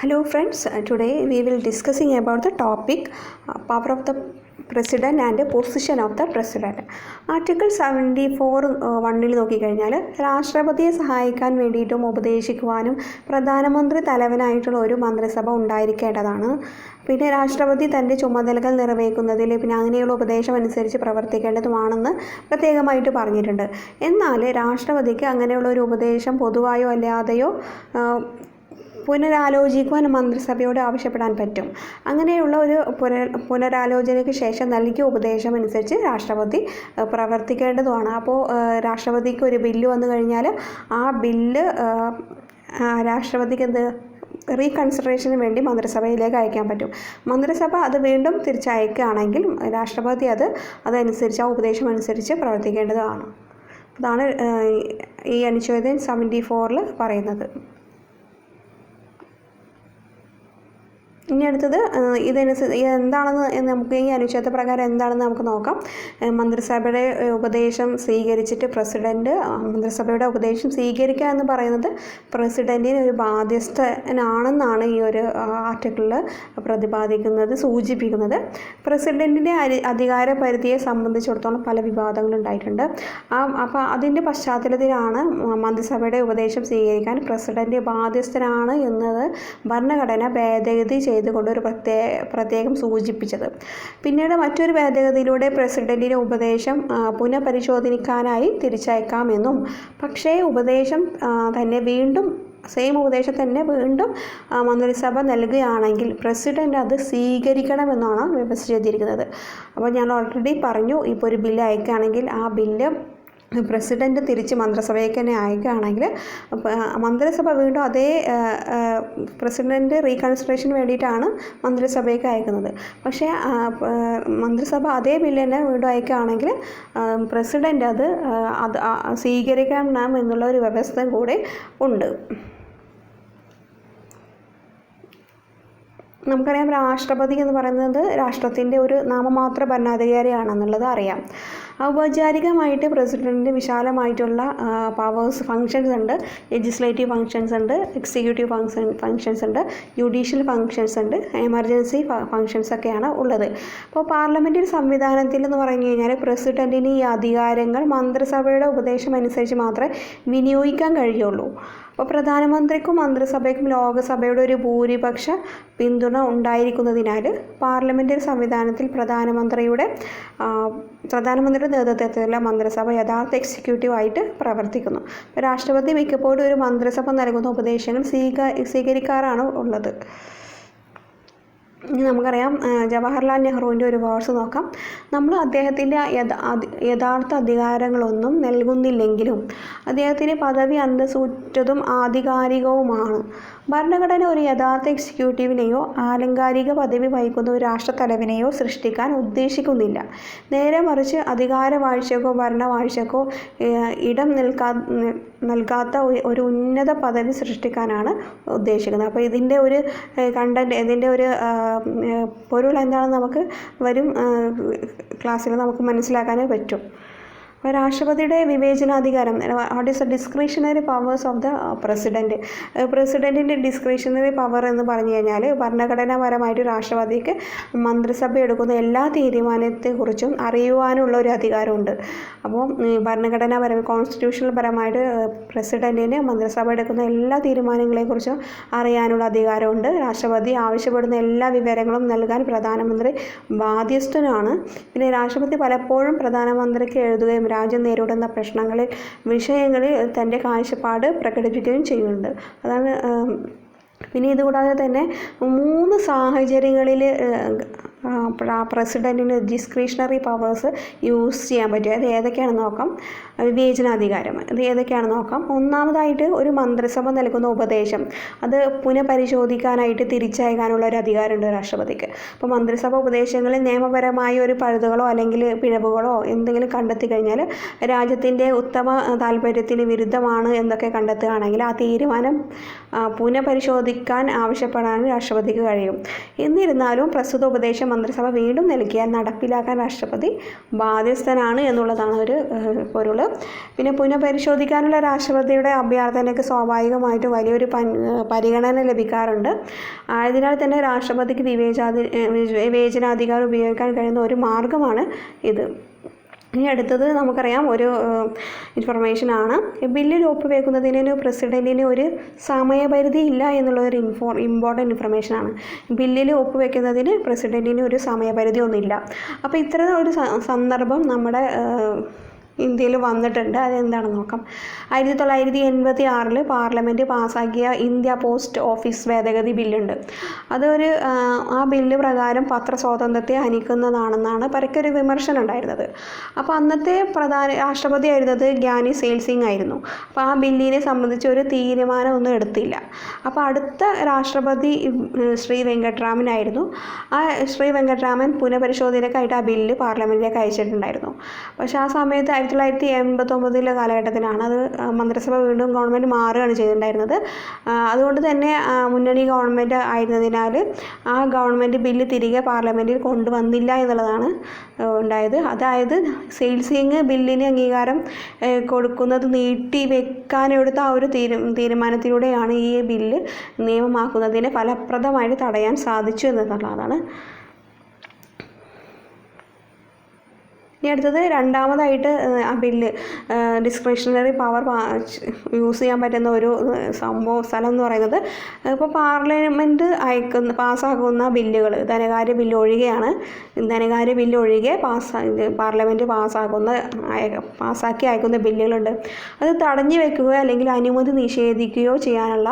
Hello friends, today we will discussing about the topic power of the president and position of the president. Article 74 1 നോക്കിക്കഴിഞ്ഞാൽ രാഷ്ട്രപതിയെ സഹായിക്കാൻ വേണ്ടിയിട്ടും ഉപദേശിക്കുവാനും പ്രധാനമന്ത്രി തലവനായിട്ടുള്ള ഒരു മന്ത്രിസഭ ഉണ്ടായിരിക്കേണ്ടതാണ്. പിന്നെ രാഷ്ട്രപതി തൻ്റെ ചുമതലകൾ നിറവേറ്റുന്നതിൽ പിന്നെ അങ്ങനെയുള്ള ഉപദേശം അനുസരിച്ച് പ്രവർത്തിക്കേണ്ടതുമാണെന്ന് പ്രത്യേകമായിട്ട് പറഞ്ഞിട്ടുണ്ട്. എന്നാൽ രാഷ്ട്രപതിക്ക് അങ്ങനെയുള്ള ഒരു ഉപദേശം പൊതുവായോ അല്ലാതെയോ പുനരാലോചിക്കുവാൻ മന്ത്രിസഭയോട് ആവശ്യപ്പെടാൻ പറ്റും. അങ്ങനെയുള്ള ഒരു പുനരാലോചനയ്ക്ക് ശേഷം നൽകിയ ഉപദേശം അനുസരിച്ച് രാഷ്ട്രപതി പ്രവർത്തിക്കേണ്ടതുമാണ്. അപ്പോൾ രാഷ്ട്രപതിക്ക് ഒരു ബില്ല് വന്നു കഴിഞ്ഞാൽ ആ ബില്ല് രാഷ്ട്രപതിക്ക് റീകൺസിഡറേഷന് വേണ്ടി മന്ത്രിസഭയിലേക്ക് അയക്കാൻ പറ്റും. മന്ത്രിസഭ അത് വീണ്ടും തിരിച്ചയക്കുകയാണെങ്കിൽ രാഷ്ട്രപതി അതനുസരിച്ച് ആ ഉപദേശം അനുസരിച്ച് പ്രവർത്തിക്കേണ്ടതാണ്. അതാണ് ഈ അനുച്ഛേദം 74 പറയുന്നത്. ഇനി അടുത്തത് എന്താണെന്ന് നമുക്ക് ഈ അനുച്ഛേദ പ്രകാരം എന്താണെന്ന് നമുക്ക് നോക്കാം. മന്ത്രിസഭയുടെ ഉപദേശം സ്വീകരിച്ചിട്ട് മന്ത്രിസഭയുടെ ഉപദേശം സ്വീകരിക്കുക എന്ന് പറയുന്നത് പ്രസിഡൻറ്റിന് ഒരു ബാധ്യസ്ഥനാണെന്നാണ് ഈ ഒരു ആർട്ടിക്കിളിൽ സൂചിപ്പിക്കുന്നത്. പ്രസിഡൻറ്റിൻ്റെ അധികാര പരിധിയെ സംബന്ധിച്ചിടത്തോളം പല വിവാദങ്ങളുണ്ടായിട്ടുണ്ട്. അപ്പോൾ അതിൻ്റെ പശ്ചാത്തലത്തിലാണ് മന്ത്രിസഭയുടെ ഉപദേശം സ്വീകരിക്കാൻ പ്രസിഡൻറ്റ് ബാധ്യസ്ഥനാണ് എന്നത് ഭരണഘടന ഭേദഗതി ചെയ്തുകൊണ്ട് ഒരു പ്രത്യേകം സൂചിപ്പിച്ചത്. പിന്നീട് മറ്റൊരു ഭേദഗതിയിലൂടെ പ്രസിഡന്റിന്റെ ഉപദേശം പുനഃപരിശോധിക്കാനായി തിരിച്ചയക്കാമെന്നും പക്ഷേ ഉപദേശം തന്നെ വീണ്ടും മന്ത്രിസഭ നൽകുകയാണെങ്കിൽ പ്രസിഡന്റ് അത് സ്വീകരിക്കണമെന്നാണ് വ്യവസ്ഥിച്ചിരിക്കുന്നത്. അപ്പോൾ ഞാൻ ഓൾറെഡി പറഞ്ഞു, ഇപ്പോൾ ഒരു ബില്ല് അയക്കുകയാണെങ്കിൽ ആ ബില്ല് പ്രസിഡൻറ്റ് തിരിച്ച് മന്ത്രിസഭയ്ക്ക് തന്നെ അയക്കുകയാണെങ്കിൽ മന്ത്രിസഭ വീണ്ടും അതേ പ്രസിഡൻറ്റ് റീകൺസിഡറേഷന് വേണ്ടിയിട്ടാണ് മന്ത്രിസഭയ്ക്ക് അയക്കുന്നത്. പക്ഷേ മന്ത്രിസഭ അതേ ബില്ല് തന്നെ വീണ്ടും അയക്കുകയാണെങ്കിൽ പ്രസിഡൻറ്റ് അത് സ്വീകരിക്കണം എന്നുള്ള ഒരു വ്യവസ്ഥ കൂടെ ഉണ്ട്. നമുക്കറിയാം, രാഷ്ട്രപതി എന്ന് പറയുന്നത് രാഷ്ട്രത്തിൻ്റെ ഒരു നാമമാത്ര ഭരണാധികാരിയാണെന്നുള്ളത് അറിയാം. ഔപചാരികമായിട്ട് പ്രസിഡൻറ്റിന് വിശാലമായിട്ടുള്ള ഫങ്ഷൻസ് ഉണ്ട്. ലെജിസ്ലേറ്റീവ് ഫങ്ഷൻസ് ഉണ്ട്, എക്സിക്യൂട്ടീവ് ഫങ്ഷൻസ് ഉണ്ട്, ജുഡീഷ്യൽ ഫങ്ഷൻസ് ഉണ്ട്, എമർജൻസി ഫങ്ഷൻസ് ഒക്കെയാണ് ഉള്ളത്. അപ്പോൾ പാർലമെൻ്ററി സംവിധാനത്തിൽ എന്ന് പറഞ്ഞു കഴിഞ്ഞാൽ പ്രസിഡൻറ്റിന് ഈ അധികാരങ്ങൾ മന്ത്രിസഭയുടെ ഉപദേശം അനുസരിച്ച് മാത്രമേ വിനിയോഗിക്കാൻ കഴിയുള്ളൂ. അപ്പോൾ പ്രധാനമന്ത്രിക്കും മന്ത്രിസഭയ്ക്കും ലോകസഭയുടെ ഒരു ഭൂരിപക്ഷ പിന്തുണ ഉണ്ടായിരിക്കുന്നതിനാൽ പാർലമെൻ്ററി സംവിധാനത്തിൽ പ്രധാനമന്ത്രിയുടെ നേതൃത്വത്തിലുള്ള മന്ത്രിസഭ യഥാർത്ഥ എക്സിക്യൂട്ടീവ് ആയിട്ട് പ്രവർത്തിക്കുന്നു. രാഷ്ട്രപതി മിക്കപ്പോഴും ഒരു മന്ത്രിസഭ നൽകുന്ന ഉപദേശങ്ങൾ സ്വീകരിക്കാറാണ് ഉള്ളത്. ഇനി നമുക്കറിയാം, ജവഹർലാൽ നെഹ്റുവിൻ്റെ ഒരു വേഴ്സ് നോക്കാം. നമ്മൾ അദ്ദേഹത്തിൻ്റെ യഥാർത്ഥ അധികാരങ്ങളൊന്നും നൽകുന്നില്ലെങ്കിലും അദ്ദേഹത്തിൻ്റെ പദവി അന്തസ്സുറ്റതും ആധികാരികവുമാണ്. ഭരണഘടന ഒരു യഥാർത്ഥ എക്സിക്യൂട്ടീവിനെയോ ആലങ്കാരിക പദവി വഹിക്കുന്ന ഒരു രാഷ്ട്രത്തലവനെയോ സൃഷ്ടിക്കാൻ ഉദ്ദേശിക്കുന്നില്ല. നേരെ മറിച്ച് അധികാരവാഴ്ചക്കോ ഭരണവാഴ്ചക്കോ ഇടം നൽകാത്ത ഒരു ഉന്നത പദവി സൃഷ്ടിക്കാനാണ് ഉദ്ദേശിക്കുന്നത്. അപ്പോൾ ഇതിൻ്റെ ഒരു ഇതിൻ്റെ ഒരു പൊരുൾ എന്താണെന്ന് നമുക്ക് വരും ക്ലാസ്സിൽ നമുക്ക് മനസ്സിലാക്കാനേ പറ്റും. അപ്പോൾ രാഷ്ട്രപതിയുടെ വിവേചനാധികാരം, what is the discretionary powers of the president. പ്രസിഡൻറ്റിൻ്റെ ഡിസ്ക്രിഷണറി പവർ എന്ന് പറഞ്ഞു കഴിഞ്ഞാൽ ഭരണഘടനാപരമായിട്ട് രാഷ്ട്രപതിക്ക് മന്ത്രിസഭ എടുക്കുന്ന എല്ലാ തീരുമാനത്തെക്കുറിച്ചും അറിയുവാനുള്ള ഒരു അധികാരമുണ്ട്. അപ്പോൾ ഭരണഘടനാപരമായി കോൺസ്റ്റിറ്റ്യൂഷണൽ പരമായിട്ട് പ്രസിഡൻറ്റിന് മന്ത്രിസഭ എടുക്കുന്ന എല്ലാ തീരുമാനങ്ങളെക്കുറിച്ചും അറിയാനുള്ള അധികാരമുണ്ട്. രാഷ്ട്രപതി ആവശ്യപ്പെടുന്ന എല്ലാ വിവരങ്ങളും നൽകാൻ പ്രധാനമന്ത്രി ബാധ്യസ്ഥനാണ്. പിന്നെ രാഷ്ട്രപതി പലപ്പോഴും പ്രധാനമന്ത്രിക്ക് എഴുതുകയും രാജ്യം നേരിടുന്ന വിഷയങ്ങളിൽ തൻ്റെ കാഴ്ചപ്പാട് പ്രകടിപ്പിക്കുകയും ചെയ്യുന്നുണ്ട്. അതാണ്. പിന്നെ ഇതുകൂടാതെ തന്നെ 3 സാഹചര്യങ്ങളിൽ പ്രസിഡൻറ്റിന് ഡിസ്ക്രിഷണറി പവേഴ്സ് യൂസ് ചെയ്യാൻ പറ്റും. അത് ഏതൊക്കെയാണെന്ന് നോക്കാം. വിവേചനാധികാരം അത് ഏതൊക്കെയാണെന്ന് നോക്കാം. ഒന്നാമതായിട്ട്, ഒരു മന്ത്രിസഭ നൽകുന്ന ഉപദേശം അത് പുനഃപരിശോധിക്കാനായിട്ട് തിരിച്ചയക്കാനുള്ള ഒരു അധികാരമുണ്ട് രാഷ്ട്രപതിക്ക്. അപ്പോൾ മന്ത്രിസഭ ഉപദേശങ്ങളിൽ നിയമപരമായ ഒരു പഴുതുകളോ അല്ലെങ്കിൽ പിഴവുകളോ എന്തെങ്കിലും കണ്ടെത്തി കഴിഞ്ഞാൽ രാജ്യത്തിൻ്റെ ഉത്തമ താല്പര്യത്തിന് വിരുദ്ധമാണ് എന്നൊക്കെ കണ്ടെത്തുകയാണെങ്കിൽ ആ തീരുമാനം പുനഃപരിശോധിക്കാൻ ആവശ്യപ്പെടാൻ രാഷ്ട്രപതിക്ക് കഴിയും. എന്നിരുന്നാലും പ്രസ്തുത ഉപദേശം മന്ത്രിസഭ വീണ്ടും നൽകിയാൽ നടപ്പിലാക്കാൻ രാഷ്ട്രപതി ബാധ്യസ്ഥനാണ് എന്നുള്ളതാണ് ഒരു പൊരുൾ. പിന്നെ പുനഃപരിശോധിക്കാനുള്ള രാഷ്ട്രപതിയുടെ അഭ്യർത്ഥനയ്ക്ക് സ്വാഭാവികമായിട്ടും വലിയൊരു പരിഗണന ലഭിക്കാറുണ്ട്. ആയതിനാൽ തന്നെ രാഷ്ട്രപതിക്ക് വിവേചനാധികാരം ഉപയോഗിക്കാൻ കഴിയുന്ന ഒരു മാർഗമാണ് ഇത്. ഇനി അടുത്തത് നമുക്കറിയാം ഒരു ഇൻഫർമേഷനാണ്. ബില്ലിൽ ഒപ്പുവെക്കുന്നതിന് പ്രസിഡൻറ്റിന് ഒരു സമയപരിധി ഇല്ല എന്നുള്ളൊരു ഇമ്പോർട്ടൻറ്റ് ഇൻഫർമേഷനാണ്. ബില്ലിൽ ഒപ്പുവെക്കുന്നതിന് പ്രസിഡൻറ്റിന് ഒരു സമയപരിധി ഒന്നുമില്ല. അപ്പോൾ ഇത്തരം ഒരു സന്ദർഭം നമ്മുടെ ഇന്ത്യയിൽ വന്നിട്ടുണ്ട്. അതെന്താണെന്ന് നോക്കാം. 1986 പാർലമെൻറ്റ് പാസ്സാക്കിയ ഇന്ത്യ പോസ്റ്റ് ഓഫീസ് ഭേദഗതി ബില്ലുണ്ട്. ആ ബില്ല് പ്രകാരം പത്രസ്വാതന്ത്ര്യത്തെ ഹനിക്കുന്നതാണെന്നാണ് പരക്കൊരു വിമർശനം ഉണ്ടായിരുന്നത്. അപ്പോൾ അന്നത്തെ രാഷ്ട്രപതി ആയിരുന്നത് ഗ്യാനി സെയിൽ സിംഗ് ആയിരുന്നു. അപ്പോൾ ആ ബില്ലിനെ സംബന്ധിച്ച് ഒരു തീരുമാനമൊന്നും എടുത്തില്ല. അപ്പോൾ അടുത്ത രാഷ്ട്രപതി ശ്രീ വെങ്കട്ടരാമനായിരുന്നു. ആ ശ്രീ വെങ്കട്ടരാമൻ പുനഃപരിശോധനയ്ക്കായിട്ട് ആ ബില്ല് പാർലമെൻറ്റിലേക്ക് അയച്ചിട്ടുണ്ടായിരുന്നു. പക്ഷേ ആ സമയത്ത് 1989 കാലഘട്ടത്തിലാണ് അത് മന്ത്രിസഭ വീണ്ടും ഗവൺമെൻറ് മാറുകയാണ് ചെയ്തിട്ടുണ്ടായിരുന്നത്. അതുകൊണ്ട് തന്നെ മുന്നണി ഗവൺമെൻറ് ആയിരുന്നതിനാൽ ആ ഗവൺമെൻറ് ബില്ല് തിരികെ പാർലമെൻറ്റിൽ കൊണ്ടുവന്നില്ല എന്നുള്ളതാണ് ഉണ്ടായത്. അതായത് സെയിൽ സിംഗ് ബില്ലിന് അംഗീകാരം കൊടുക്കുന്നത് നീട്ടി വെക്കാനെടുത്ത ആ ഒരു തീരുമാനത്തിലൂടെയാണ് ഈ ബില്ല് നിയമമാക്കുന്നതിന് ഫലപ്രദമായിട്ട് തടയാൻ സാധിച്ചു എന്നുള്ളതാണ്. ഇനി അടുത്തത് രണ്ടാമതായിട്ട് ആ ബില്ല് ഡിസ്ക്രിഷണറി പവർ യൂസ് ചെയ്യാൻ പറ്റുന്ന ഒരു സ്ഥലം എന്ന് പറയുന്നത് ഇപ്പോൾ പാർലമെൻറ്റ് പാസ്സാക്കുന്ന ബില്ലുകൾ ധനകാര്യ ബില്ല് ഒഴികെയാണ്. ധനകാര്യ ബില്ല് ഒഴികെ പാർലമെൻറ്റ് പാസ്സാക്കി അയക്കുന്ന ബില്ലുകളുണ്ട്. അത് തടഞ്ഞു വെക്കുകയോ അല്ലെങ്കിൽ അനുമതി നിഷേധിക്കുകയോ ചെയ്യാനുള്ള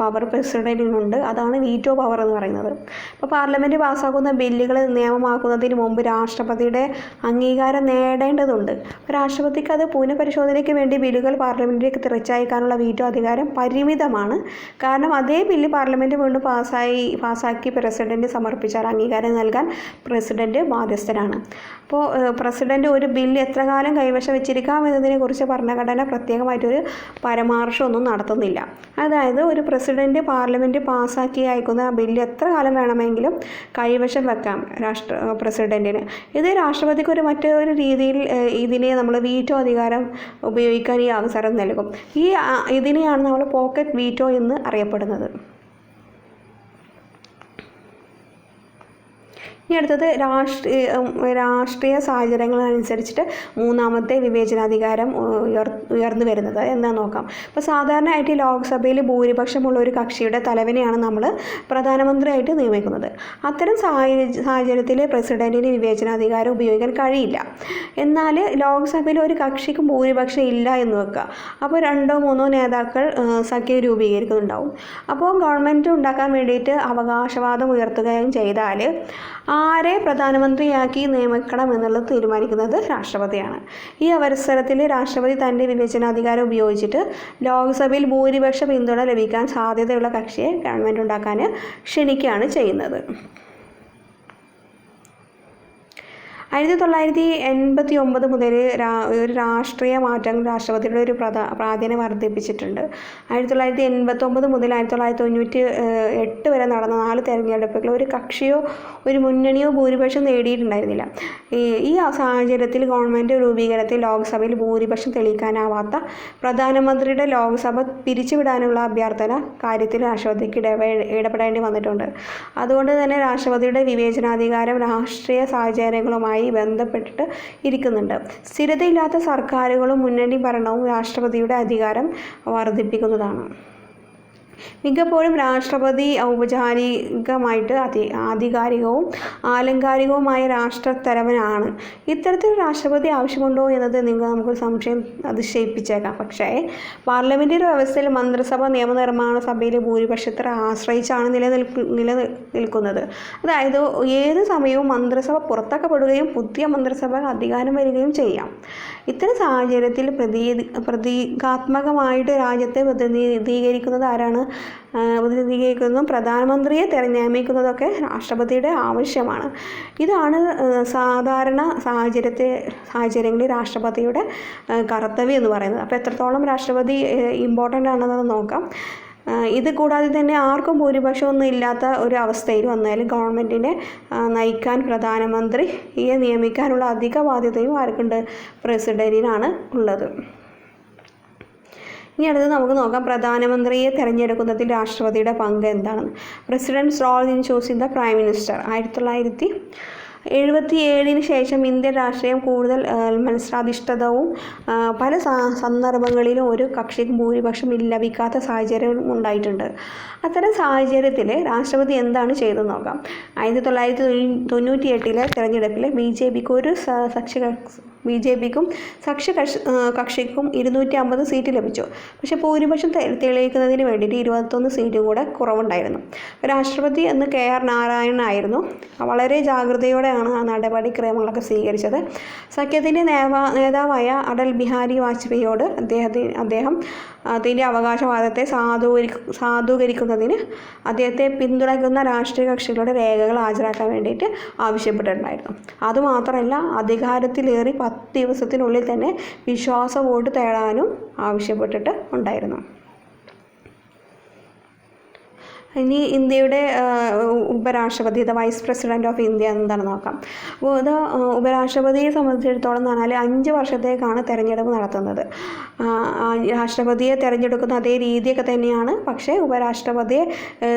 പവർ പ്രസിഡൻറ്റിനുണ്ട്. അതാണ് വീറ്റോ പവർ എന്ന് പറയുന്നത്. ഇപ്പോൾ പാർലമെൻറ്റ് പാസ്സാക്കുന്ന ബില്ലുകൾ നിയമമാക്കുന്നതിന് മുമ്പ് രാഷ്ട്രപതിയുടെ അംഗീകാരം നേടേണ്ടതുണ്ട്. രാഷ്ട്രപതിക്ക് അത് പുനഃപരിശോധനയ്ക്ക് വേണ്ടി ബില്ലുകൾ പാർലമെൻറ്റിലേക്ക് തിരിച്ചയക്കാനുള്ള വീറ്റോ അധികാരം പരിമിതമാണ്. കാരണം അതേ ബില്ല് പാർലമെൻറ്റ് വീണ്ടും പാസ്സാക്കി പ്രസിഡൻറ്റ് സമർപ്പിച്ചാൽ അംഗീകാരം നൽകാൻ പ്രസിഡൻറ്റ് ബാധ്യസ്ഥനാണ്. അപ്പോൾ പ്രസിഡൻറ്റ് ഒരു ബില്ല് എത്ര കാലം കൈവശം വെച്ചിരിക്കാം എന്നതിനെക്കുറിച്ച് ഭരണഘടന പ്രത്യേകമായിട്ടൊരു പരാമർശമൊന്നും നടത്തുന്നില്ല. അതായത് ഒരു പ്രസിഡൻറ്റ് പാർലമെൻറ്റ് പാസ്സാക്കി അയക്കുന്ന ബില്ല് എത്ര കാലം വേണമെങ്കിലും കൈവശം വെക്കാം പ്രസിഡൻറ്റിന്. ഇത് രാഷ്ട്രപതിക്ക് മറ്റൊരു രീതിയിൽ ഇതിനെ നമ്മൾ വീറ്റോ അധികാരം ഉപയോഗിക്കാൻ ഈ അവസരം നൽകും. ഇതിനെയാണ് നമ്മൾ പോക്കറ്റ് വീറ്റോ എന്ന് അറിയപ്പെടുന്നത്. ഇനി അടുത്തത് രാഷ്ട്രീയ സാഹചര്യങ്ങളനുസരിച്ചിട്ട് മൂന്നാമത്തെ വിവേചനാധികാരം ഉയർന്നു വരുന്നത് എന്താണെന്ന് നോക്കാം. ഇപ്പോൾ സാധാരണയായിട്ട് ലോക്സഭയിൽ ഭൂരിപക്ഷമുള്ള ഒരു കക്ഷിയുടെ തലവനെയാണ് നമ്മൾ പ്രധാനമന്ത്രിയായിട്ട് നിയമിക്കുന്നത്. അത്തരം സാഹചര്യത്തിൽ പ്രസിഡൻറ്റിന് വിവേചനാധികാരം ഉപയോഗിക്കാൻ കഴിയില്ല. എന്നാൽ ലോക്സഭയിൽ ഒരു കക്ഷിക്കും ഭൂരിപക്ഷം ഇല്ല എന്ന് വെക്കുക. അപ്പോൾ 2-3 നേതാക്കൾ സഖ്യം രൂപീകരിക്കുന്നുണ്ടാവും. അപ്പോൾ ഗവൺമെൻറ് ഉണ്ടാക്കാൻ വേണ്ടിയിട്ട് അവകാശവാദം ഉയർത്തുകയും ചെയ്താൽ ആരെ പ്രധാനമന്ത്രിയാക്കി നിയമിക്കണം എന്നുള്ളത് തീരുമാനിക്കുന്നത് രാഷ്ട്രപതിയാണ്. ഈ അവസരത്തിൽ രാഷ്ട്രപതി തൻ്റെ വിവേചനാധികാരം ഉപയോഗിച്ചിട്ട് ലോക്സഭയിൽ ഭൂരിപക്ഷ പിന്തുണ ലഭിക്കാൻ സാധ്യതയുള്ള കക്ഷിയെ ഗവൺമെൻറ് ഉണ്ടാക്കാൻ ക്ഷണിക്കുകയാണ് ചെയ്യുന്നത്. 1989 മുതൽ ഒരു രാഷ്ട്രീയ മാറ്റം രാഷ്ട്രപതിയുടെ ഒരു പ്രാധാന്യം വർദ്ധിപ്പിച്ചിട്ടുണ്ട്. 1989 മുതൽ 1998 വരെ നടന്ന 4 തെരഞ്ഞെടുപ്പുകൾ ഒരു കക്ഷിയോ ഒരു മുന്നണിയോ ഭൂരിപക്ഷം നേടിയിട്ടുണ്ടായിരുന്നില്ല. ഈ സാഹചര്യത്തിൽ ഗവൺമെൻറ് രൂപീകരണത്തിൽ ലോക്സഭയിൽ ഭൂരിപക്ഷം തെളിയിക്കാനാവാത്ത പ്രധാനമന്ത്രിയുടെ ലോക്സഭ പിരിച്ചുവിടാനുള്ള അഭ്യർത്ഥന കാര്യത്തിൽ രാഷ്ട്രപതിക്ക് ഇടപെടേണ്ടി വന്നിട്ടുണ്ട്. അതുകൊണ്ട് തന്നെ രാഷ്ട്രപതിയുടെ വിവേചനാധികാരം രാഷ്ട്രീയ സാഹചര്യങ്ങളുമായി ബന്ധപ്പെട്ടിട്ട് ഇരിക്കുന്നുണ്ട്. സ്ഥിരതയില്ലാത്ത സർക്കാരുകളും മുന്നണി ഭരണവും രാഷ്ട്രപതിയുടെ അധികാരം വർദ്ധിപ്പിക്കുന്നതാണ്. മിക്കപ്പോഴും രാഷ്ട്രപതി ഔപചാരികമായിട്ട് ആധികാരികവും ആലങ്കാരികവുമായ രാഷ്ട്രത്തലവനാണ്. ഇത്തരത്തിൽ രാഷ്ട്രപതി ആവശ്യമുണ്ടോ എന്നത് നമുക്ക് സംശയം അതിശയിപ്പിച്ചേക്കാം. പക്ഷേ പാർലമെൻ്ററി വ്യവസ്ഥയിൽ മന്ത്രിസഭ നിയമനിർമ്മാണ സഭയിലെ ഭൂരിപക്ഷത്തെ ആശ്രയിച്ചാണ് നിലനിൽക്കുന്നത്. അതായത് ഏത് സമയവും മന്ത്രിസഭ പുറത്താക്കപ്പെടുകയും പുതിയ മന്ത്രിസഭ അധികാരം വരികയും ചെയ്യാം. ഇത്തരം സാഹചര്യത്തിൽ പ്രതീകാത്മകമായിട്ട് രാജ്യത്തെ പ്രതിനിധീകരിക്കുന്നത് ആരാണ്? പ്രതിനിധീകരിക്കുന്നതും പ്രധാനമന്ത്രിയെ നിയമിക്കുന്നതൊക്കെ രാഷ്ട്രപതിയുടെ ആവശ്യമാണ്. ഇതാണ് സാധാരണ സാഹചര്യങ്ങളിൽ രാഷ്ട്രപതിയുടെ കർത്തവ്യം എന്ന് പറയുന്നത്. അപ്പോൾ എത്രത്തോളം രാഷ്ട്രപതി ഇമ്പോർട്ടൻ്റ് ആണെന്നത് നോക്കാം. ഇത് കൂടാതെ തന്നെ ആർക്കും ഭൂരിപക്ഷമൊന്നും ഇല്ലാത്ത ഒരു അവസ്ഥയിൽ വന്നാലും ഗവൺമെൻറ്റിനെ നയിക്കാൻ പ്രധാനമന്ത്രിയെ നിയമിക്കാനുള്ള അധിക ബാധ്യതയും ആർക്കുണ്ട്? പ്രസിഡൻറ്റിനാണ് ഉള്ളത്. ഇനി അടുത്ത് നമുക്ക് നോക്കാം പ്രധാനമന്ത്രിയെ തിരഞ്ഞെടുക്കുന്നതിൽ രാഷ്ട്രപതിയുടെ പങ്ക് എന്താണെന്ന്. President's role in choosing the prime minister. 1977 ശേഷം ഇന്ത്യൻ രാഷ്ട്രീയം കൂടുതൽ മത്സരാധിഷ്ഠിതവും പല സന്ദർഭങ്ങളിലും ഒരു കക്ഷിക്ക് ഭൂരിപക്ഷം ലഭിക്കാത്ത സാഹചര്യം ഉണ്ടായിട്ടുണ്ട്. അത്തരം സാഹചര്യത്തിൽ രാഷ്ട്രപതി എന്താണ് ചെയ്തതെന്ന് നോക്കാം. 1998 തിരഞ്ഞെടുപ്പിൽ ബി ജെ പിക്കും കക്ഷിക്കും 250 സീറ്റ് ലഭിച്ചു. പക്ഷേ ഭൂരിപക്ഷം തെളിയിക്കുന്നതിന് വേണ്ടിയിട്ട് 21 സീറ്റും കൂടെ കുറവുണ്ടായിരുന്നു. രാഷ്ട്രപതി എന്ന് KR നാരായണൻ ആയിരുന്നു. വളരെ ജാഗ്രതയോടെയാണ് ആ നടപടിക്രമങ്ങളൊക്കെ സ്വീകരിച്ചത്. സഖ്യത്തിൻ്റെ നേതാവായ അടൽ ബിഹാരി വാജ്പേയിയോട് അദ്ദേഹം അതിൻ്റെ അവകാശവാദത്തെ സാധൂകരിക്കുന്നതിന് അദ്ദേഹത്തെ പിന്തുണയ്ക്കുന്ന രാഷ്ട്രീയ കക്ഷികളുടെ രേഖകൾ ഹാജരാക്കാൻ വേണ്ടിയിട്ട് ആവശ്യപ്പെട്ടിട്ടുണ്ടായിരുന്നു. അതുമാത്രമല്ല അധികാരത്തിലേറി 10 ദിവസത്തിനുള്ളിൽ തന്നെ വിശ്വാസ വോട്ട് തേടാനും ആവശ്യപ്പെട്ടിട്ട് ഉണ്ടായിരുന്നു. ഇനി ഇന്ത്യയുടെ ഉപരാഷ്ട്രപതി വൈസ് പ്രസിഡൻറ്റ് ഓഫ് ഇന്ത്യ എന്താണെന്ന് നോക്കാം. അപ്പോൾ ഇത് ഉപരാഷ്ട്രപതിയെ സംബന്ധിച്ചിടത്തോളം എന്ന് പറഞ്ഞാൽ 5 വർഷത്തേക്കാണ് തിരഞ്ഞെടുപ്പ് നടത്തുന്നത്. രാഷ്ട്രപതിയെ തിരഞ്ഞെടുക്കുന്ന അതേ രീതിയൊക്കെ തന്നെയാണ്. പക്ഷേ ഉപരാഷ്ട്രപതിയെ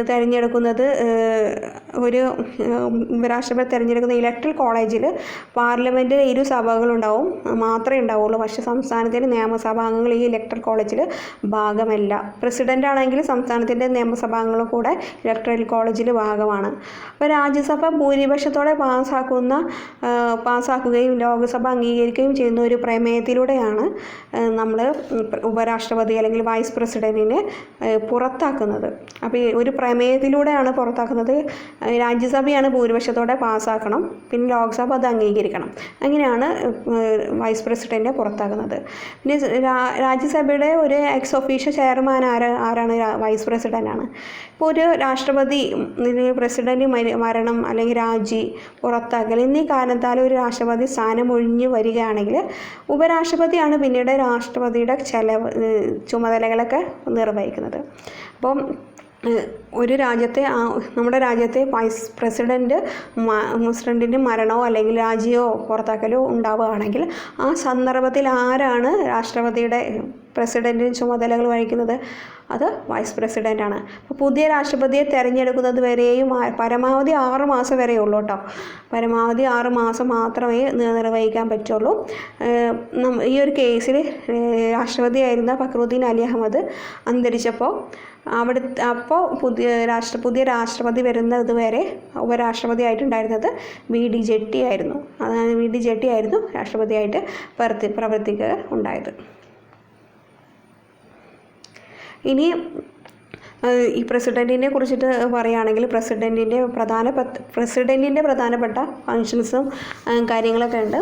തിരഞ്ഞെടുക്കുന്നത് ഉപരാഷ്ട്രപതി തിരഞ്ഞെടുക്കുന്ന ഇലക്ട്രൽ കോളേജിൽ പാർലമെൻറ്റിൽ 2 സഭകളുണ്ടാവും മാത്രമേ ഉണ്ടാവുള്ളൂ. പക്ഷേ സംസ്ഥാനത്തിൻ്റെ നിയമസഭാംഗങ്ങൾ ഈ ഇലക്ട്രൽ കോളേജിൽ ഭാഗമല്ല. പ്രസിഡൻ്റ് ആണെങ്കിൽ സംസ്ഥാനത്തിൻ്റെ നിയമസഭാംഗങ്ങളും കൂടെ ഇലക്ട്രൽ കോളേജിൽ ഭാഗമാണ്. അപ്പോൾ രാജ്യസഭ ഭൂരിപക്ഷത്തോടെ പാസ്സാക്കുകയും ലോക്സഭ അംഗീകരിക്കുകയും ചെയ്യുന്ന ഒരു പ്രമേയത്തിലൂടെയാണ് നമ്മൾ ഉപരാഷ്ട്രപതി അല്ലെങ്കിൽ വൈസ് പ്രസിഡൻറ്റിനെ പുറത്താക്കുന്നത്. അപ്പോൾ ഒരു പ്രമേയത്തിലൂടെയാണ് പുറത്താക്കുന്നത്. രാജ്യസഭയാണ് ഭൂരിപക്ഷത്തോടെ പാസ്സാക്കണം, പിന്നെ ലോക്സഭ അത് അംഗീകരിക്കണം. അങ്ങനെയാണ് വൈസ് പ്രസിഡൻറ്റിനെ പുറത്താക്കുന്നത്. പിന്നെ രാജ്യസഭയുടെ ഒരു എക്സ് ഒഫീഷ്യോ ചെയർമാൻ ആരാണ്? വൈസ് പ്രസിഡൻ്റാണ്. ഇപ്പോൾ ഒരു രാഷ്ട്രപതി പ്രസിഡൻറ്റ് മരണം അല്ലെങ്കിൽ രാജി, പുറത്താക്കൽ എന്നീ കാരണത്താൽ ഒരു രാഷ്ട്രപതി സ്ഥാനം ഒഴിഞ്ഞു വരികയാണെങ്കിൽ ഉപരാഷ്ട്രപതിയാണ് പിന്നീട് രാഷ്ട്രപതിയുടെ ചുമതലകളൊക്കെ നിർവഹിക്കുന്നത്. അപ്പം നമ്മുടെ രാജ്യത്തെ വൈസ് പ്രസിഡൻറ്റിന് മരണമോ അല്ലെങ്കിൽ രാജിയോ പുറത്താക്കലോ ഉണ്ടാവുകയാണെങ്കിൽ ആ സന്ദർഭത്തിൽ ആരാണ് രാഷ്ട്രപതിയുടെ പ്രസിഡൻറ്റിന് ചുമതലകൾ വഹിക്കുന്നത്? അത് വൈസ് പ്രസിഡൻ്റാണ്. അപ്പോൾ പുതിയ രാഷ്ട്രപതിയെ തിരഞ്ഞെടുക്കുന്നത് വരെയും പരമാവധി 6 മാസം വരെ ഉള്ളൂ കേട്ടോ. പരമാവധി 6 മാസം മാത്രമേ നിർവഹിക്കാൻ പറ്റുള്ളൂ. ഈ ഒരു കേസിൽ രാഷ്ട്രപതിയായിരുന്ന ഫക്രുദ്ദീൻ അലി അഹമ്മദ് അന്തരിച്ചപ്പോൾ പുതിയ രാഷ്ട്രപതി വരുന്നത് വരെ ഉപരാഷ്ട്രപതി ആയിട്ടുണ്ടായിരുന്നത് VD ജെട്ടി ആയിരുന്നു. അതാണ് VD ജെട്ടി ആയിരുന്നു രാഷ്ട്രപതിയായിട്ട് പ്രവർത്തിക്കുക ഉണ്ടായത്. ഇനി ഈ പ്രസിഡൻറ്റിനെ കുറിച്ചിട്ട് പറയുകയാണെങ്കിൽ പ്രസിഡൻറ്റിൻ്റെ പ്രധാനപ്പെട്ട ഫങ്ഷൻസും കാര്യങ്ങളൊക്കെ ഉണ്ട്.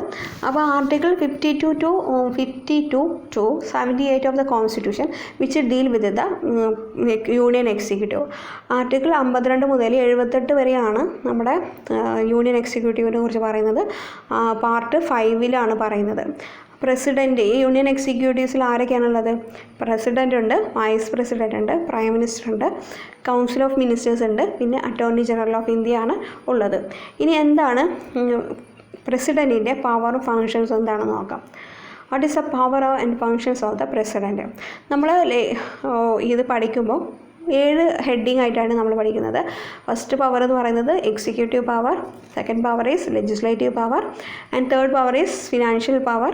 അപ്പോൾ article 52 to 78 of the constitution which deal with the union executive. Article 52 മുതൽ 78 വരെയാണ് നമ്മുടെ യൂണിയൻ എക്സിക്യൂട്ടീവിനെ കുറിച്ച് പറയുന്നത്. പാർട്ട് 5 പറയുന്നത്. പ്രസിഡൻറ്റ്, ഈ യൂണിയൻ എക്സിക്യൂട്ടീവ്സിൽ ആരൊക്കെയാണുള്ളത്? പ്രസിഡൻ്റ് ഉണ്ട്, വൈസ് പ്രസിഡൻ്റ് ഉണ്ട്, പ്രൈം മിനിസ്റ്റർ ഉണ്ട്, കൗൺസിൽ ഓഫ് മിനിസ്റ്റേഴ്സ് ഉണ്ട്, പിന്നെ അറ്റോർണി ജനറൽ ഓഫ് ഇന്ത്യ ആണ് ഉള്ളത്. ഇനി എന്താണ് പ്രസിഡൻറ്റിൻ്റെ പവറും ഫങ്ഷൻസ് എന്താണെന്ന് നോക്കാം. What is the power and functions of the president? നമ്മൾ ഇത് പഠിക്കുമ്പോൾ 7 ഹെഡിങ് ആയിട്ടാണ് നമ്മൾ പഠിക്കുന്നത്. ഫസ്റ്റ് പവർ എന്ന് പറയുന്നത് executive power, second power is legislative power, and third power is financial power,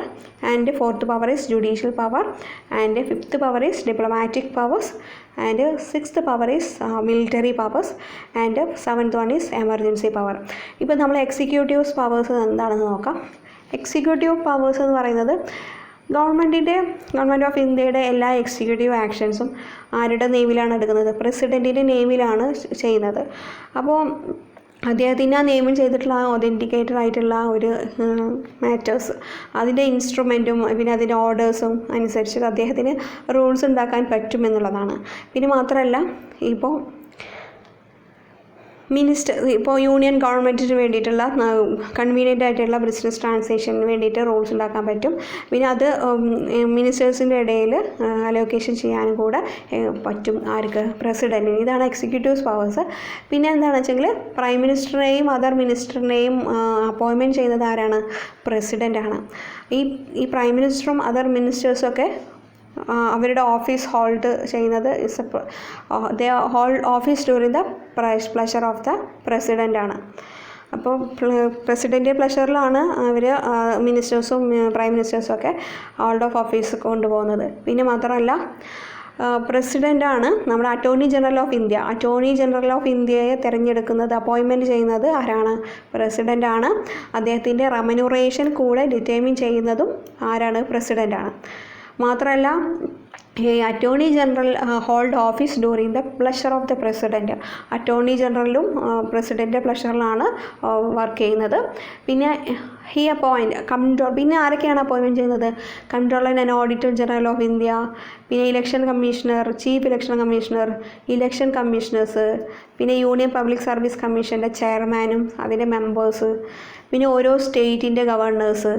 and fourth power is judicial power, and fifth power is diplomatic powers, and sixth power is military powers, and seventh one is emergency power. ഇപ്പോൾ നമ്മൾ executive powers എന്താണെന്ന് നോക്കാം. Executive powers എന്ന് പറയുന്നത് government of ഇന്ത്യയുടെ എല്ലാ executive ആക്ഷൻസും ആരുടെ നെയിമിലാണ് എടുക്കുന്നത്? പ്രസിഡൻറ്റിൻ്റെ നെയിമിലാണ് ചെയ്യുന്നത്. അപ്പോൾ അദ്ദേഹത്തിന് ആ നിയമം ചെയ്തിട്ടുള്ള ഒതൻറ്റിക്കേറ്റഡ് ആയിട്ടുള്ള ഒരു മാറ്റേഴ്സ്, അതിൻ്റെ ഇൻസ്ട്രുമെൻറ്റും പിന്നെ അതിൻ്റെ ഓർഡേഴ്സും അനുസരിച്ച് അദ്ദേഹത്തിന് റൂൾസ് ഉണ്ടാക്കാൻ പറ്റുമെന്നുള്ളതാണ്. പിന്നെ മാത്രമല്ല ഇപ്പോൾ ഇപ്പോൾ യൂണിയൻ ഗവൺമെൻറ്റിന് വേണ്ടിയിട്ടുള്ള കൺവീനിയൻ്റ് ആയിട്ടുള്ള ബിസിനസ് ട്രാൻസാക്ഷന് വേണ്ടിയിട്ട് റൂൾസ് ഉണ്ടാക്കാൻ പറ്റും. പിന്നെ അത് മിനിസ്റ്റേഴ്സിൻ്റെ ഇടയിൽ അലോക്കേഷൻ ചെയ്യാനും കൂടെ പറ്റും. ആർക്ക്? പ്രസിഡൻറ്റിന്. ഇതാണ് എക്സിക്യൂട്ടീവ് പവേഴ്സ്. പിന്നെ എന്താണെന്ന് വെച്ചെങ്കിൽ പ്രൈം മിനിസ്റ്ററിനെയും അതർ മിനിസ്റ്ററിനെയും അപ്പോയിൻമെൻറ്റ് ചെയ്യുന്നത് ആരാണ്? പ്രസിഡൻ്റാണ്. ഈ പ്രൈം മിനിസ്റ്ററും അതർ മിനിസ്റ്റേഴ്സൊക്കെ അവരുടെ ഓഫീസ് ഹോൾഡ് ചെയ്യുന്നത് ദേ hold office during the pleasure of the president ആണ്. അപ്പോൾ പ്രസിഡൻ്റ് പ്ലഷറിലാണ് അവർ മിനിസ്റ്റേഴ്സും പ്രൈം മിനിസ്റ്റേഴ്സും ഒക്കെ ഹോൾഡ് ഓഫ് ഓഫീസ് കൊണ്ടുപോകുന്നത്. പിന്നെ മാത്രമല്ല പ്രസിഡൻ്റാണ് നമ്മുടെ attorney general of India. Attorney general of ഇന്ത്യയെ തിരഞ്ഞെടുക്കുന്നത്, അപ്പോയിൻമെൻറ്റ് ചെയ്യുന്നത് ആരാണ്? പ്രസിഡൻ്റാണ്. അദ്ദേഹത്തിൻ്റെ റെമ്യൂണറേഷൻ കൂടെ ഡിറ്റർമിൻ ചെയ്യുന്നതും ആരാണ്? പ്രസിഡൻ്റാണ്. മാത്രമല്ല attorney general hold office during the pleasure of the president. Attorney ജനറലും പ്രസിഡൻ്റ് പ്ലഷറിലാണ് വർക്ക് ചെയ്യുന്നത്. പിന്നെ ഹി അപ്പോയിൻറ്റ് പിന്നെ ആരൊക്കെയാണ് അപ്പോയിൻമെൻറ്റ് ചെയ്യുന്നത്? Controller and auditor general of India, പിന്നെ election commissioner, chief election commissioner, election commissioners, പിന്നെ യൂണിയൻ പബ്ലിക് സർവീസ് കമ്മീഷൻ്റെ ചെയർമാനും അതിൻ്റെ മെമ്പേഴ്സ്, പിന്നെ ഓരോ സ്റ്റേറ്റിൻ്റെ ഗവർണേഴ്സ്,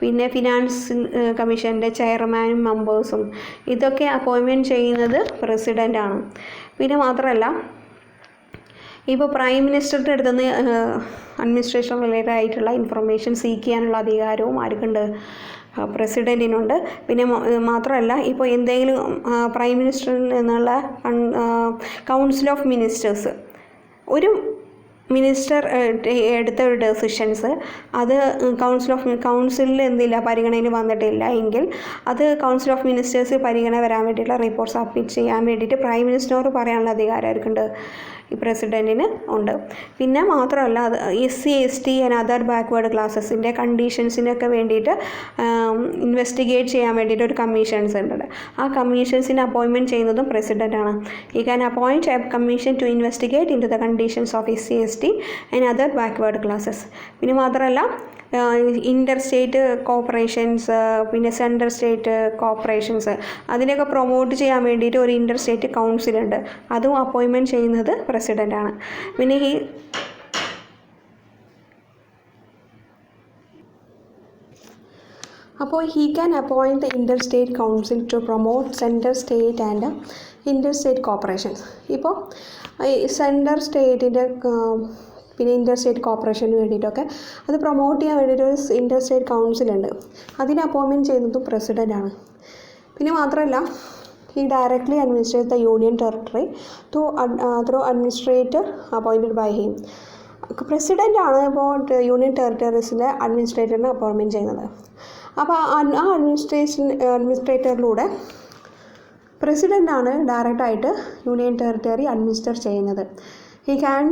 പിന്നെ ഫിനാൻസ് കമ്മീഷൻ്റെ ചെയർമാനും മെമ്പേഴ്സും. ഇതൊക്കെ അപ്പോയിൻമെൻറ്റ് ചെയ്യുന്നത് പ്രസിഡൻ്റാണ്. പിന്നെ മാത്രമല്ല ഇപ്പോൾ പ്രൈം മിനിസ്റ്ററുടെ അടുത്ത് നിന്ന് അഡ്മിനിസ്ട്രേഷൻ റിലേറ്റഡ് ആയിട്ടുള്ള ഇൻഫർമേഷൻ സീക്ക് ചെയ്യാനുള്ള അധികാരവും ആർക്കുണ്ട്? പ്രസിഡൻറ്റിനുണ്ട്. പിന്നെ മാത്രമല്ല ഇപ്പോൾ എന്തെങ്കിലും പ്രൈം മിനിസ്റ്ററിൽ നിന്നുള്ള കൗൺസിൽ ഓഫ് മിനിസ്റ്റേഴ്സ്, ഒരു മിനിസ്റ്റർ എടുത്ത ഒരു ഡെസിഷൻസ് അത് കൗൺസിലിൽ എന്തില്ല പരിഗണനയിൽ വന്നിട്ടില്ല എങ്കിൽ അത് കൗൺസിൽ ഓഫ് മിനിസ്റ്റേഴ്സ് പരിഗണന വരാൻ വേണ്ടിയിട്ടുള്ള റിപ്പോർട്ട് സബ്മിറ്റ് ചെയ്യാൻ വേണ്ടിയിട്ട് പ്രൈം മിനിസ്റ്റർ പറയാനുള്ള അധികാരം ആർക്കുണ്ട്? ഈ പ്രസിഡൻറ്റിന് ഉണ്ട്. പിന്നെ മാത്രമല്ല അത് SC ST and other backward ക്ലാസ്സസിൻ്റെ കണ്ടീഷൻസിനൊക്കെ വേണ്ടിയിട്ട് ഇൻവെസ്റ്റിഗേറ്റ് ചെയ്യാൻ വേണ്ടിയിട്ട് ഒരു കമ്മീഷൻസ് ഉണ്ട്. ആ കമ്മീഷൻസിനെ അപ്പോയിൻമെൻറ്റ് ചെയ്യുന്നതും പ്രസിഡൻ്റാണ്. ഈ can appoint a commission to investigate into the conditions of SC ST and other backward classes. പിന്നെ മാത്രമല്ല ഇൻ്റർ സ്റ്റേറ്റ് കോപ്പറേഷൻസ്, പിന്നെ സെൻട്രൽ സ്റ്റേറ്റ് കോപ്പറേഷൻസ്, അതിനെയൊക്കെ പ്രൊമോട്ട് ചെയ്യാൻ വേണ്ടിയിട്ട് ഒരു ഇൻ്റർ സ്റ്റേറ്റ് കൗൺസിലുണ്ട്. അതും അപ്പോയിൻമെൻറ്റ് ചെയ്യുന്നത് പ്രസിഡൻ്റാണ്. പിന്നെ അപ്പോൾ he can appoint the inter state council to promote central state and inter state cooperations. ഇപ്പോൾ സെൻട്രൽ സ്റ്റേറ്റിൻ്റെ പിന്നെ ഇൻ്റർ സ്റ്റേറ്റ് കോപ്പറേഷന് വേണ്ടിയിട്ടൊക്കെ അത് പ്രൊമോട്ട് ചെയ്യാൻ വേണ്ടിയിട്ട് ഒരു ഇൻ്റർ സ്റ്റേറ്റ് കൗൺസിലുണ്ട്. അതിനെ അപ്പോയിൻമെൻറ്റ് ചെയ്യുന്നതും പ്രസിഡൻ്റാണ്. പിന്നെ മാത്രമല്ല he directly administrates the union territory through administrator appointed by him. പ്രസിഡൻ്റാണ് ഇപ്പോൾ യൂണിയൻ ടെറിട്ടറീസിലെ അഡ്മിനിസ്ട്രേറ്ററിനെ അപ്പോയിൻമെൻറ്റ് ചെയ്യുന്നത്. അപ്പോൾ ആ അഡ്മിനിസ്ട്രേറ്ററിലൂടെ പ്രസിഡൻ്റാണ് ഡയറക്റ്റായിട്ട് യൂണിയൻ ടെറിട്ടറി അഡ്മിനിസ്റ്റർ ചെയ്യുന്നത്. He can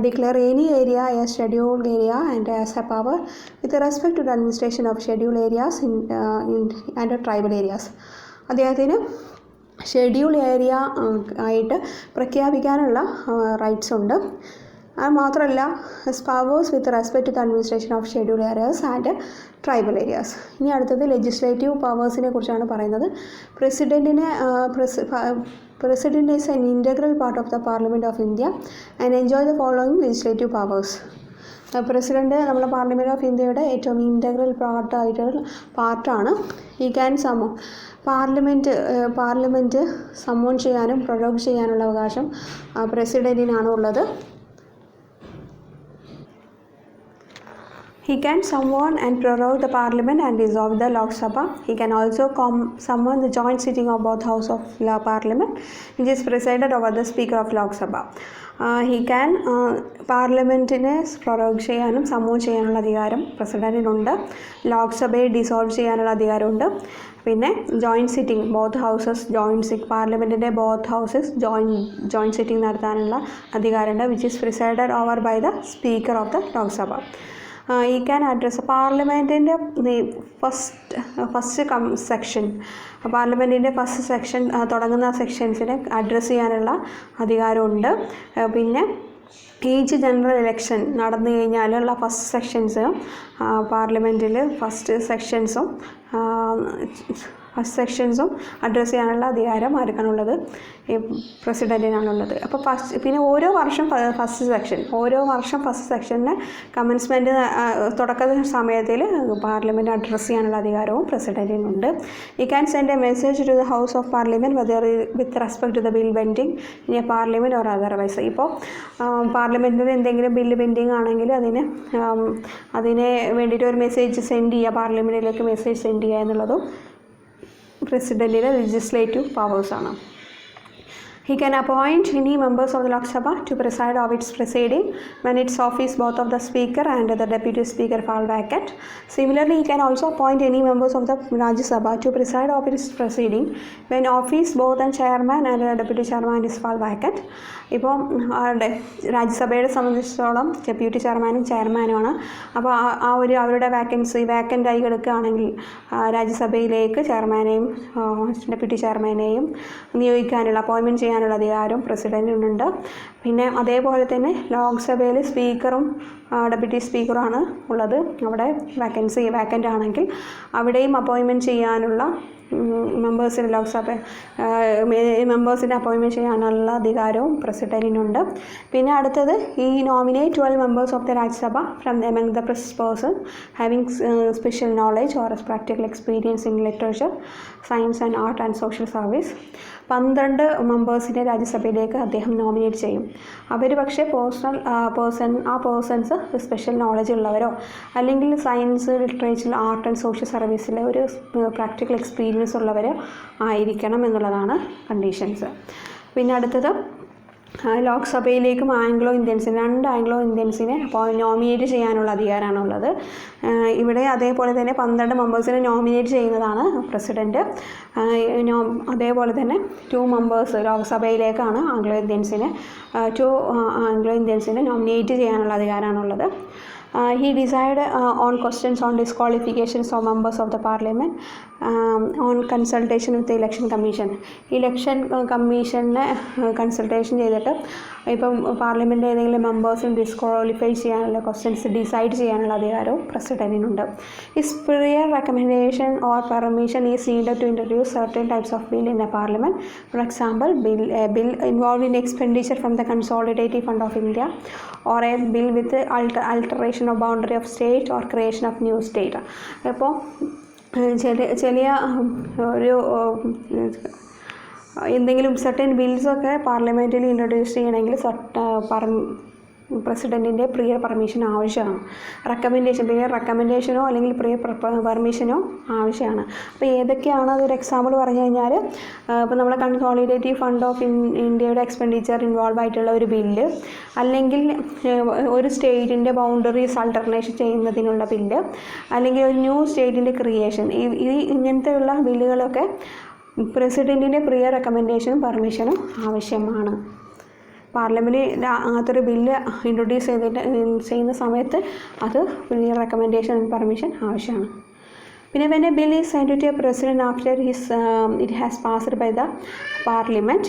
declare any area as scheduled area and has a power with respect to the administration of scheduled areas and tribal areas. അദ്ദേഹത്തിന് schedule area ആയിട്ട് പ്രഖ്യാപിക്കാനുള്ള rights ഉണ്ട്. അത് മാത്രമല്ല powers with respect to the administration of schedule areas and tribal areas. ഇനി അടുത്തത് legislative പവേഴ്സിനെ കുറിച്ചാണ് പറയുന്നത്. President is an integral part of the Parliament of India and enjoy the following legislative powers. President നമ്മുടെ parliament of ഇന്ത്യയുടെ ഏറ്റവും integral പാർട്ടാണ്. ഈ can parliament someone ചെയ്യാനും പ്രൊറോഗ് ചെയ്യാനുള്ള അവകാശം പ്രസിഡൻറ്റിനാണ് ഉള്ളത്. He can summon and prorogue the parliament and dissolve the Lok Sabha. He can also summon the joint sitting of both house of parliament, which is presided over the speaker of Lok Sabha. He can പാർലമെൻറ്റിനെ പ്രൊറോഗ് ചെയ്യാനും someone ചെയ്യാനുള്ള അധികാരം പ്രസിഡൻറ്റിനുണ്ട്. ലോക്സഭയെ dissolve ചെയ്യാനുള്ള അധികാരമുണ്ട്. പിന്നെ joint sitting both houses പാർലമെൻറ്റിൻ്റെ both houses joint sitting നടത്താനുള്ള അധികാരമുണ്ട്, which is presided over by the speaker of the Lok Sabha. He can address പാർലമെൻറ്റിൻ്റെ ഫസ്റ്റ് സെക്ഷൻ, പാർലമെൻറ്റിൻ്റെ ഫസ്റ്റ് സെക്ഷൻ തുടങ്ങുന്ന സെക്ഷൻസിനെ അഡ്രസ്സ് ചെയ്യാനുള്ള അധികാരമുണ്ട്. പിന്നെ ഈച്ച് ജനറൽ ഇലക്ഷൻ നടന്നു കഴിഞ്ഞാലുള്ള ഫസ്റ്റ് സെക്ഷൻസും പാർലമെൻറ്റിൽ ഫസ്റ്റ് സെക്ഷൻസും ഫസ്റ്റ് സെക്ഷൻസും അഡ്രസ്സ് ചെയ്യാനുള്ള അധികാരം ആർക്കാണുള്ളത്? ഈ പ്രസിഡൻറ്റിനാണുള്ളത്. അപ്പോൾ പിന്നെ ഓരോ വർഷം ഫസ്റ്റ് സെക്ഷന് കമൻസ്മെൻറ്റ് തുടക്ക സമയത്തിൽ പാർലമെൻറ്റ് അഡ്രസ്സ് ചെയ്യാനുള്ള അധികാരവും പ്രസിഡൻറ്റിനുണ്ട്. You can send a message to the house of parliament whether with respect to the bill pending in a parliament or otherwise. ഇപ്പോൾ പാർലമെൻറ്റിൽ എന്തെങ്കിലും ബില്ല് പെൻഡിങ് ആണെങ്കിൽ അതിനെ വേണ്ടിയിട്ട് ഒരു മെസ്സേജ് സെൻഡ് ചെയ്യുക, പാർലമെൻറ്റിലേക്ക് മെസ്സേജ് സെൻഡ് ചെയ്യുക എന്നുള്ളതും പ്രസിഡൻറ്റിൻ്റെ legislative പവേഴ്സാണ്. He can appoint any members of the Lok Sabha to preside over its proceeding when its office both of the speaker and the deputy speaker fall vacant. Similarly, he can also appoint any members of the Rajya Sabha to preside over its proceeding when office both the chairman and the deputy chairman is fall vacant. ഇപ്പോൾ രാജ്യസഭയെ സംബന്ധിച്ചിടത്തോളം deputy ചെയർമാനും ചെയർമാനുമാണ്. അപ്പോൾ അവരുടെ വാക്കൻ്റായി കിടക്കുകയാണെങ്കിൽ രാജ്യസഭയിലേക്ക് ചെയർമാനെയും deputy ചെയർമാനെയും നിയോഗിക്കാനുള്ള appointment ചെയ്യാനുള്ള അധികാരം പ്രസിഡൻറ്റിനുണ്ട്. പിന്നെ അതേപോലെ തന്നെ ലോക്സഭയിൽ സ്പീക്കറും ഡെപ്യൂട്ടി സ്പീക്കറുമാണ് ഉള്ളത്. അവിടെ വാക്കൻ്റ് ആണെങ്കിൽ അവിടെയും അപ്പോയിൻമെൻറ്റ് ചെയ്യാനുള്ള മെമ്പേഴ്സിന് മെമ്പേഴ്സിനെ അപ്പോയിൻമെൻറ്റ് ചെയ്യാനുള്ള അധികാരവും പ്രസിഡൻറ്റിനുണ്ട്. പിന്നെ അടുത്തത് ഈ nominate 12 members of the Rajya Sabha from among the person having special knowledge or practical experience in literature, science and art and social service. 12 മെമ്പേഴ്സിനെ രാജ്യസഭയിലേക്ക് അദ്ദേഹം നോമിനേറ്റ് ചെയ്യും. അവർ പക്ഷേ പേഴ്സൺസ് സ്പെഷ്യൽ നോളജ് ഉള്ളവരോ അല്ലെങ്കിൽ science, literature, art and social സർവീസിലെ ഒരു practical experience ഉള്ളവർ ആയിരിക്കണം എന്നുള്ളതാണ് കണ്ടീഷൻസ്. പിന്നെ അടുത്തത് ലോക്സഭയിലേക്കും ആംഗ്ലോ ഇന്ത്യൻസിനെ 2 ആംഗ്ലോ ഇന്ത്യൻസിനെ നോമിനേറ്റ് ചെയ്യാനുള്ള അധികാരമാണുള്ളത്. ഇവിടെ അതേപോലെ തന്നെ 12 മെമ്പേഴ്സിനെ നോമിനേറ്റ് ചെയ്യുന്നതാണ് പ്രസിഡൻറ്റ്. അതേപോലെ തന്നെ 2 മെമ്പേഴ്സ് ലോക്സഭയിലേക്കാണ് ആംഗ്ലോ ഇന്ത്യൻസിനെ നോമിനേറ്റ് ചെയ്യാനുള്ള അധികാരമാണുള്ളത്. He decided on questions on disqualifications of members of the parliament on consultation with the election commission. Election കമ്മീഷനെ കൺസൾട്ടേഷൻ ചെയ്തിട്ട് ഇപ്പം പാർലമെൻറ്റ് ഏതെങ്കിലും മെമ്പേഴ്സിന് ഡിസ്ക്വാളിഫൈ ചെയ്യാനുള്ള ക്വസ്റ്റ്യൻസ് ഡിസൈഡ് ചെയ്യാനുള്ള അധികാരവും പ്രസിഡൻറ്റിനുണ്ട്. His prior recommendation or permission is needed to introduce certain types of bill in the parliament. For example, a bill involving expenditure from the consolidated fund of India or a bill with alteration of boundary of state or creation of new state. അപ്പോൾ ചെറിയ ഒരു എന്തെങ്കിലും certain ബിൽസൊക്കെ പാർലമെൻറ്റിൽ introduce ചെയ്യണമെങ്കിൽ പ്രസിഡൻറ്റിൻ്റെ prior permission ആവശ്യമാണ്. Prior റെക്കമെൻഡേഷനോ അല്ലെങ്കിൽ prior പെർമിഷനോ ആവശ്യമാണ്. അപ്പോൾ ഏതൊക്കെയാണ് അതൊരു എക്സാമ്പിൾ പറഞ്ഞു കഴിഞ്ഞാൽ, ഇപ്പോൾ നമ്മൾ കൺസോളിഡേറ്റീവ് ഫണ്ട് ഓഫ് ഇന്ത്യയുടെ എക്സ്പെൻഡിച്ചർ ഇൻവോൾവ് ആയിട്ടുള്ള ഒരു ബില്ല്, അല്ലെങ്കിൽ ഒരു സ്റ്റേറ്റിൻ്റെ ബൗണ്ടറീസ് ആൾട്ടർനേഷൻ ചെയ്യുന്നതിനുള്ള ബില്ല്, അല്ലെങ്കിൽ ഒരു ന്യൂ സ്റ്റേറ്റിൻ്റെ ക്രിയേഷൻ, ഇങ്ങനത്തെയുള്ള ബില്ലുകളൊക്കെ പ്രസിഡൻറ്റിൻ്റെ പ്രിയർ റെക്കമെൻഡേഷനും പെർമിഷനും ആവശ്യമാണ്. പാർലമെൻറ്റിൽ അങ്ങനത്തൊരു ബില്ല് ഇൻട്രൊഡ്യൂസ് ചെയ്യുന്ന സമയത്ത് അത് പ്രിയർ റെക്കമെൻഡേഷൻ ആൻഡ് പെർമിഷൻ ആവശ്യമാണ്. പിന്നെ when a bill is sent to a president after it has passed by the parliament.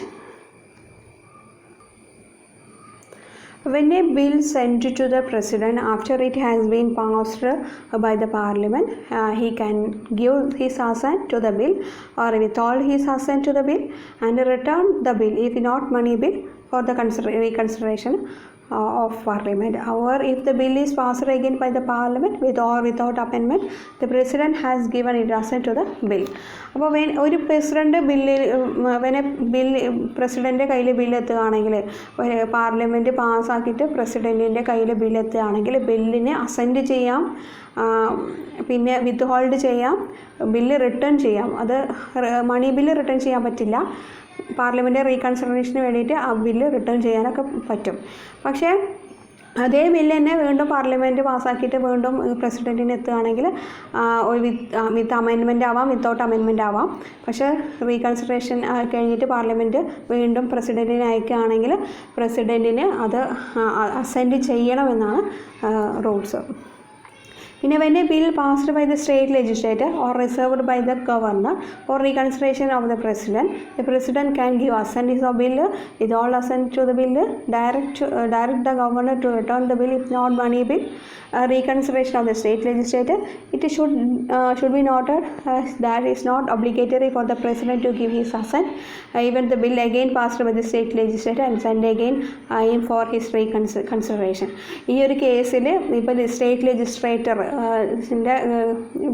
When a bill sent to the president after it has been passed by the parliament, he can give his assent to the bill or withhold his assent to the bill and return the bill if not money bill for the reconsideration of parliament. However, if the bill is passed again by the parliament with or without amendment, the president has given his assent to the bill. അപ്പോൾ ഒരു പ്രസിഡൻ്റെ കയ്യിൽ bill എത്തുകയാണെങ്കിൽ, parliament പാസ്സാക്കിയിട്ട് പ്രസിഡൻറ്റിൻ്റെ കയ്യിൽ bill എത്തുകയാണെങ്കിൽ ബില്ലിന് assent ചെയ്യാം, പിന്നെ വിത്ത് hold ചെയ്യാം, bill return ചെയ്യാം. അത് മണി ബില്ല് റിട്ടേൺ ചെയ്യാൻ പറ്റില്ല. പാർലമെൻറ്റ് റീകൺസിഡറേഷന് വേണ്ടിയിട്ട് ആ ബില്ല് റിട്ടേൺ ചെയ്യാനൊക്കെ പറ്റും. പക്ഷേ അതേ ബില്ല് തന്നെ വീണ്ടും പാർലമെൻറ്റ് പാസ്സാക്കിയിട്ട് വീണ്ടും പ്രസിഡൻറ്റിന് എത്തുകയാണെങ്കിൽ വിത്ത് അമെൻമെൻ്റ് ആവാം, വിത്തൗട്ട് അമെൻമെൻ്റ് ആവാം. പക്ഷേ റീകൺസിഡറേഷൻ കഴിഞ്ഞിട്ട് പാർലമെൻറ്റ് വീണ്ടും പ്രസിഡൻറ്റിനെ അയക്കുകയാണെങ്കിൽ പ്രസിഡൻറ്റിന് അത് അസെൻറ്റ് ചെയ്യണമെന്നാണ് റൂൾസ്. പിന്നെ when a bill passed by the state legislature or reserved by the governor for reconsideration of the president can give assent to the bill, with all assent to the bill, direct the governor to return the bill if not money bill. Reconsideration of the state legislature. It should be noted that it's not obligatory for the president to give his assent. Even the bill again passed by the state legislature and sent again in for his reconsideration. ഈ ഒരു കേസിൽ ഇപ്പോൾ state ലെജിസ്ലേറ്ററിൻ്റെ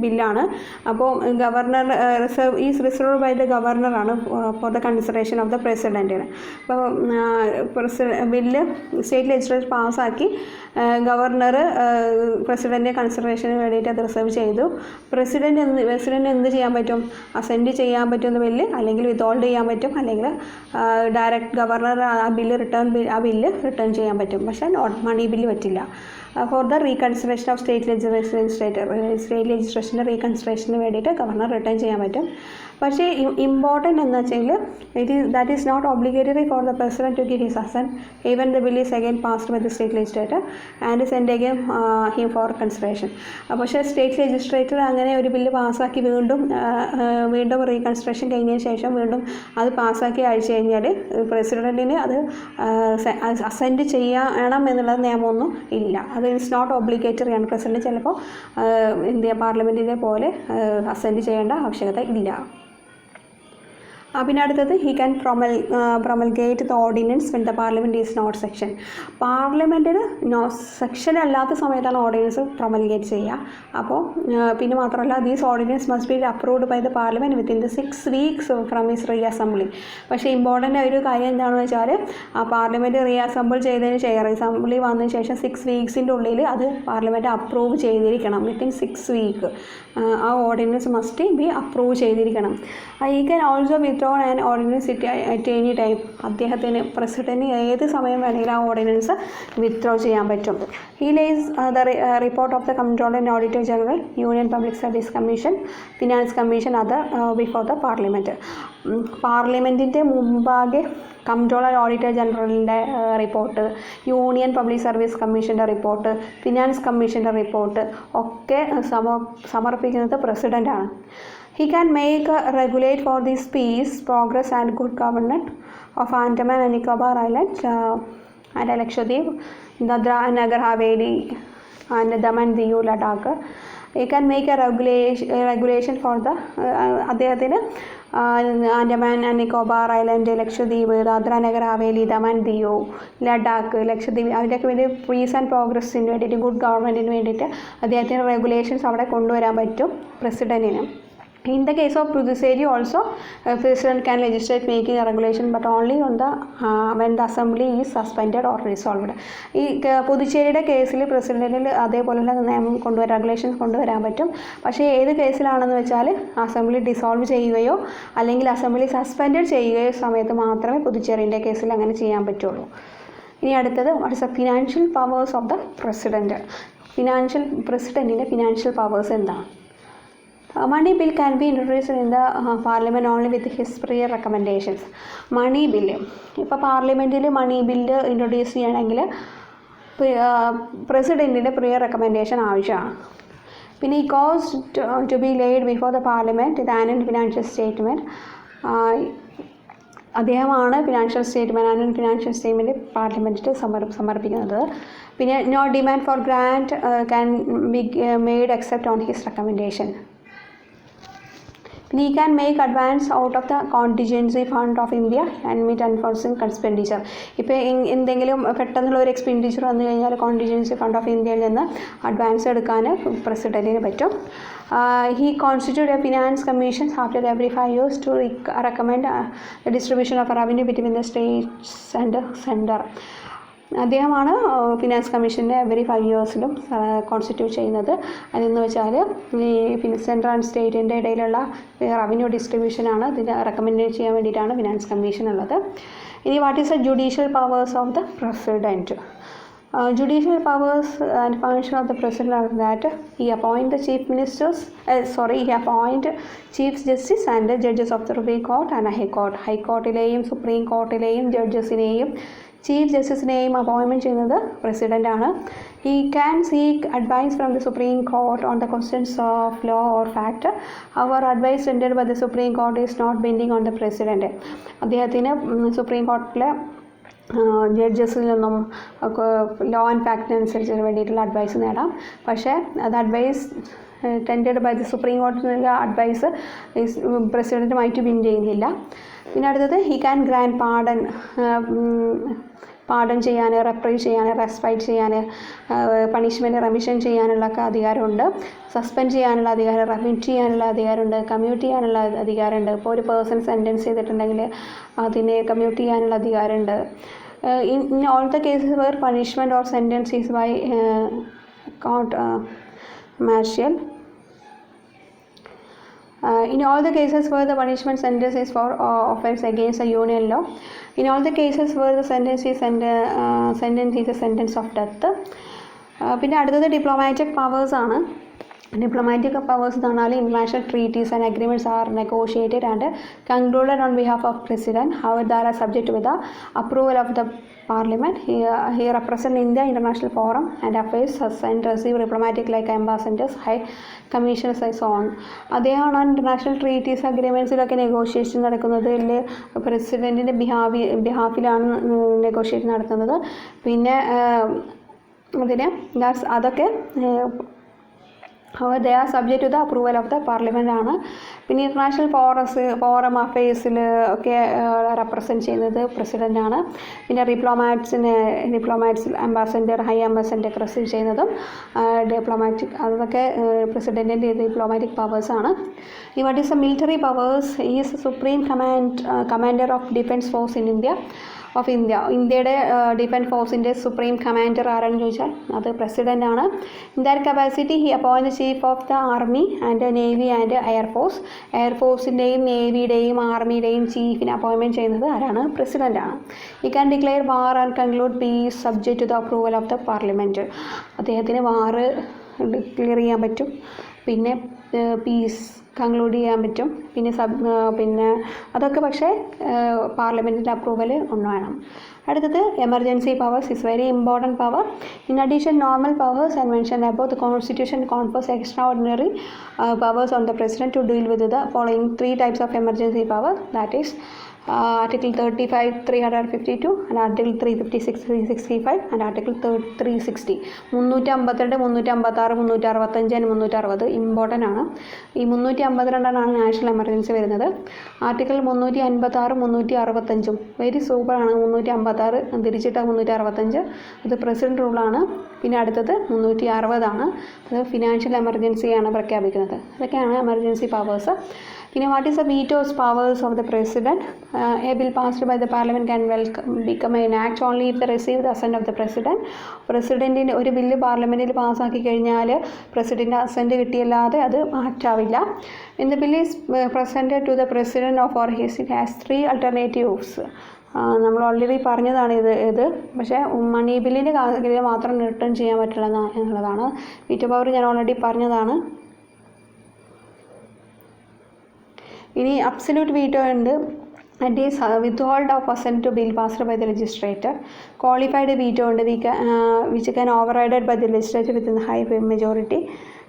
ബില്ലാണ്. അപ്പോൾ governor reserve by the ഗവർണറാണ് for the consideration of the പ്രസിഡൻറ്റിന്. അപ്പോൾ ബില്ല് സ്റ്റേറ്റ് ലെജിസ്ലേച്ചർ പാസ്സാക്കി ഗവർണർ പ്രസിഡൻറ്റിൻ്റെ കൺസിഡറേഷന് വേണ്ടിയിട്ട് അത് റിസർവ് ചെയ്തു. പ്രസിഡൻറ്റ് എന്ത് ചെയ്യാൻ പറ്റും? അസെൻഡ് ചെയ്യാൻ പറ്റുന്ന ബില്ല്, അല്ലെങ്കിൽ വിത്തോൾഡ് ചെയ്യാൻ പറ്റും, അല്ലെങ്കിൽ ഡയറക്റ്റ് ഗവർണർ ആ ബില്ല് റിട്ടേൺ ചെയ്യാൻ പറ്റും. പക്ഷേ മണി ബില്ല് പറ്റില്ല. For the reconsideration of state ലെജിസ്ലേഷൻ്റെ റീകൺസിഡറേഷന് വേണ്ടിയിട്ട് ഗവർണർ റിട്ടേൺ ചെയ്യാൻ പറ്റും. പക്ഷേ ഇമ്പോർട്ടൻ്റ് എന്ന് വെച്ചാൽ that is not obligatory for the president to give his assent even the bill is again passed by the state legislator and send again him for consideration. പക്ഷേ state legislator അങ്ങനെ ഒരു bill പാസ്സാക്കി വീണ്ടും reconsideration കഴിഞ്ഞതിന് ശേഷം വീണ്ടും അത് പാസ്സാക്കി അയച്ചു കഴിഞ്ഞാൽ പ്രസിഡൻറ്റിന് അത് അസെൻറ്റ് ചെയ്യണം എന്നുള്ള നിയമമൊന്നും ഇല്ല. അത് ഇറ്റ്സ് നോട്ട് ഒബ്ലിഗേറ്ററി ആണ്. പ്രസിഡന്റ് ചിലപ്പോൾ ഇന്ത്യ പാർലമെൻറ്റിനെ പോലെ അസെൻറ്റ് ചെയ്യേണ്ട ആവശ്യകത ഇല്ല. പിന്നെ അടുത്തത് he can promulgate the ordinance when the parliament is not section. പാർലമെൻറ്റിന് സെക്ഷൻ അല്ലാത്ത സമയത്താണ് ഓർഡിനൻസ് പ്രൊമൽഗേറ്റ് ചെയ്യുക. അപ്പോൾ പിന്നെ മാത്രമല്ല these ordinance must be approved by the parliament within the 6 weeks from his reassembly. പക്ഷേ ഇമ്പോർട്ടൻ്റ് ഒരു കാര്യം എന്താണെന്ന് വെച്ചാൽ ആ പാർലമെൻറ്റ് റീ അസംബിൾ ചെയ്തതിന് ശേഷം അസംബ്ലി വന്നതിന് ശേഷം 6 weeks ഉള്ളിൽ അത് പാർലമെൻറ്റ് അപ്രൂവ് ചെയ്തിരിക്കണം. വിത്തിൻ 6 weeks ആ ഓർഡിനൻസ് മസ്റ്റ് ബി അപ്രൂവ് ചെയ്തിരിക്കണം. He can also withdrawn an ordinance at any time. അദ്ദേഹത്തിന് പ്രസിഡൻറ്റിന് ഏത് സമയം വേണമെങ്കിലും ആ ഓർഡിനൻസ് വിത്ത്ഡ്രോ ചെയ്യാൻ പറ്റും. He lays the report of the controller and auditor general, union public service commission, finance commission other before the parliament. പാർലമെൻറ്റിൻ്റെ മുമ്പാകെ കൺട്രോളർ ഓഡിറ്റർ ജനറലിൻ്റെ റിപ്പോർട്ട്, യൂണിയൻ പബ്ലിക് സർവീസ് കമ്മീഷൻ്റെ റിപ്പോർട്ട്, ഫിനാൻസ് കമ്മീഷൻ്റെ റിപ്പോർട്ട് ഒക്കെ സമർപ്പിക്കുന്നത് പ്രസിഡൻ്റാണ്. He can regulate for the peace, progress and good governance of Andaman and Nicobar Islands and Lakshadweep, Dadra and Nagar Haveli and Daman Diu, Ladakh. He can make a regulation for the അദ്ദേഹത്തിന് Andaman and Nicobar island, Lakshadweep, Dadra Nagar Haveli, Daman Diu, Ladakh, Lakshadweep അതിൻ്റെയൊക്കെ വേണ്ടി piece and പ്രോഗ്രസ്സിന് വേണ്ടിയിട്ട് good ഗവൺമെൻറ്റിന് വേണ്ടിയിട്ട് അദ്ദേഹത്തിന് regulations അവിടെ കൊണ്ടുവരാൻ പറ്റും പ്രസിഡൻറ്റിന്. In the case of Puducherry also, President can legislate making a regulation but only on the when the assembly is suspended or dissolved. ഈ പുതുച്ചേരിയുടെ കേസിൽ പ്രസിഡന്റിൽ അതേപോലെയുള്ള നിയമം റെഗുലേഷൻസ് കൊണ്ടുവരാൻ പറ്റും. പക്ഷേ ഏത് കേസിലാണെന്ന് വെച്ചാൽ അസംബ്ലി ഡിസോൾവ് ചെയ്യുകയോ അല്ലെങ്കിൽ അസംബ്ലി സസ്പെൻഡ് ചെയ്യുകയോ സമയത്ത് മാത്രമേ പുതുച്ചേരിയുടെ കേസിൽ അങ്ങനെ ചെയ്യാൻ പറ്റുള്ളൂ. ഇനി അടുത്തത് what is the financial powers of the president. പ്രസിഡന്റിൻ്റെ ഫിനാൻഷ്യൽ പവേഴ്സ് എന്താണ്? Money bill can be introduced in the parliament only with his prior recommendations. Money bill ഇപ്പോൾ പാർലമെൻറ്റിൽ മണി ബില്ല് ഇൻട്രൊഡ്യൂസ് ചെയ്യണമെങ്കിൽ പ്രസിഡൻറ്റിൻ്റെ പ്രിയർ റെക്കമെൻഡേഷൻ ആവശ്യമാണ്. പിന്നെ ഈ caused to be laid before the parliament ഇത് annual financial statement. അദ്ദേഹമാണ് annual financial statement പാർലമെൻറ്റിൽ സമർപ്പിക്കുന്നത്. പിന്നെ no demand for grant can be made except on his recommendation. He can make advance out of the contingency fund of India and meet unforeseen expenditure. ഇപ്പോൾ എന്തെങ്കിലും പെട്ടെന്നുള്ള ഒരു expenditure വന്നു കഴിഞ്ഞാൽ കോണ്ടിജൻസി ഫണ്ട് ഓഫ് ഇന്ത്യയിൽ നിന്ന് അഡ്വാൻസ് എടുക്കാൻ പ്രസിഡൻറ്റിന് പറ്റും. He constituted a finance commission after every 5 years to recommend the distribution of revenue between the states and the center. അദ്ദേഹമാണ് ഫിനാൻസ് കമ്മീഷനെ എവറി 5 yearsലും കോൺസ്റ്റിറ്റ്യൂട്ട് ചെയ്യുന്നത്. അതെന്ന് വെച്ചാൽ ഈ സെൻട്രൽ ആൻഡ് സ്റ്റേറ്റിൻ്റെ ഇടയിലുള്ള റവന്യൂ ഡിസ്ട്രിബ്യൂഷനാണ് ഇതിന് റെക്കമെൻഡ് ചെയ്യാൻ വേണ്ടിയിട്ടാണ് ഫിനാൻസ് കമ്മീഷൻ ഉള്ളത്. ഇനി what is the judicial powers of the president. Judicial powers and function of the president are that he appoint the chief justice and judges of the Supreme Court and High Court. High Courtiലെയും supreme കോർട്ടിലെയും ജഡ്ജസിനെയും chief ജസ്റ്റിസിനെയും appointment ചെയ്യുന്നത് പ്രസിഡൻ്റാണ്. He can seek advice from the supreme court on the questions of law or fact. അവർ advice rendered by the supreme court is not binding on the president. അദ്ദേഹത്തിന് supreme കോർട്ടിലെ ജഡ്ജസിൽ നിന്നും ലോ ആൻഡ് ഫാക്റ്റിനനുസരിച്ച് വേണ്ടിയിട്ടുള്ള advice നേടാം. പക്ഷേ അത് advice tended by the supreme കോർട്ടിനുള്ള അഡ്വൈസ് പ്രസിഡൻറ്റുമായിട്ട് ബിൻഡ് ചെയ്യുന്നില്ല. പിന്നെ അടുത്തത് ഹി ക്യാൻ ഗ്രാൻഡ് പാർഡൺ ചെയ്യാൻ, റെപ്രൈവ് ചെയ്യാൻ, റെസ്പൈറ്റ് ചെയ്യാൻ, പണിഷ്മെൻറ്റ് റെമിഷൻ ചെയ്യാനുള്ള അധികാരമുണ്ട്. സസ്പെൻഡ് ചെയ്യാനുള്ള അധികാരം, റെമിറ്റ് ചെയ്യാനുള്ള അധികാരമുണ്ട്. കമ്മ്യൂട്ട് ചെയ്യാനുള്ള അധികാരമുണ്ട്. ഇപ്പോൾ ഒരു പേഴ്സൺ സെൻറ്റൻസ് ചെയ്തിട്ടുണ്ടെങ്കിൽ അതിനെ കമ്മ്യൂട്ട് ചെയ്യാനുള്ള അധികാരമുണ്ട്. In all the cases where punishment or sentence is by court martial, in all the cases where the punishment sentence is for offense against a union law, in all the cases where the sentence is a sentence of death. പിന്നെ അടുത്തത് diplomatic powers ആണ്. Diplomatic powers എന്ന് പറഞ്ഞാൽ international treaties and agreements are negotiated and concluded on behalf of President. However, they are subject to the approval of the Parliament. He represents India international forum and affairs and receive diplomatic like ambassadors, high commissioners and so on. അദ്ദേഹമാണ് international treaties അഗ്രിമെൻറ്റ്സിലൊക്കെ negotiation നടക്കുന്നത്. പ്രസിഡൻറ്റിൻ്റെ ബിഹാഫിലാണ് negotiation നടത്തുന്നത്. പിന്നെ അതൊക്കെ they are subject to the approval of the parliament ആണ്. പിന്നെ international forum അഫയേഴ്സിൽ ഒക്കെ represent ചെയ്യുന്നത് പ്രസിഡൻ്റാണ്. പിന്നെ ഡിപ്ലോമാറ്റ്സിൽ അംബാസഡർ, ഹൈ അംബാസഡർ റിസീവ് ചെയ്യുന്നതും അതൊക്കെ പ്രസിഡൻറ്റിൻ്റെ ഡിപ്ലോമാറ്റിക് പവേഴ്സാണ്. What is the military powers? Is supreme commander of defence force in India. ഇന്ത്യയുടെ ഡിഫൻസ് ഫോഴ്സിൻ്റെ സുപ്രീം കമാൻഡർ ആരാണെന്ന് ചോദിച്ചാൽ അത് പ്രസിഡൻ്റാണ്. In that capacity he appoint chief of the army and navy and air force. എയർഫോഴ്സിൻ്റെയും നേവിയുടെയും ആർമിയുടെയും ചീഫിനെ അപ്പോയിൻമെൻറ്റ് ചെയ്യുന്നത് ആരാണ്? പ്രസിഡൻ്റാണ്. He can declare war and conclude peace subject to the approval of the parliament. അദ്ദേഹത്തിന് വാർ ഡിക്ലെയർ ചെയ്യാൻ പറ്റും, പിന്നെ പീസ് കൺക്ലൂഡ് ചെയ്യാൻ പറ്റും, പിന്നെ അതൊക്കെ പക്ഷേ പാർലമെൻറ്റിൻ്റെ അപ്രൂവൽ ഒന്ന് വേണം. അടുത്തത് emergency powers is very important power. In addition normal powers and mention about the constitution confers extraordinary powers on the president to deal with the following 3 types of emergency power, that is Article 35, 352 and Article 356, 365 and Article 360. 352, 356, 365 and 360 important ആണ്. ഈ 352 national emergency വരുന്നത്. Article 356, 365 very സൂപ്പറാണ്. 356 തിരിച്ചിട്ട 365 അത് president റൂളാണ്. പിന്നെ അടുത്തത് 360 അത് financial എമർജൻസിയാണ് പ്രഖ്യാപിക്കുന്നത്. ഇതൊക്കെയാണ് എമർജൻസി പവേഴ്സ്. പിന്നെ what is the vetoes powers of the president? A bill passed by the parliament can become an act only if the receive the assent of the president. പ്രസിഡൻറ്റിൻ്റെ ഒരു bill പാർലമെൻറ്റിൽ പാസ്സാക്കി കഴിഞ്ഞാൽ president assent കിട്ടിയല്ലാതെ അത് മാറ്റാവില്ല. In the bill is presented to the president of or his has 3 alternatives. നമ്മൾ already പറഞ്ഞതാണ് ഇത് പക്ഷേ മണി ബില്ലിൻ്റെ കാര്യത്തിൽ മാത്രം റിട്ടേൺ ചെയ്യാൻ പറ്റില്ല എന്നുള്ളതാണ്. വീറ്റോ പവർ ഞാൻ ഓൾറെഡി പറഞ്ഞതാണ്. ഇനി അബ്സല്യൂട്ട് വീറ്റോ ഉണ്ട്. That is withhold of assent to bill passed by the legislator. Qualified veto ഉണ്ട്, which can overrided by the legislature within the high majority.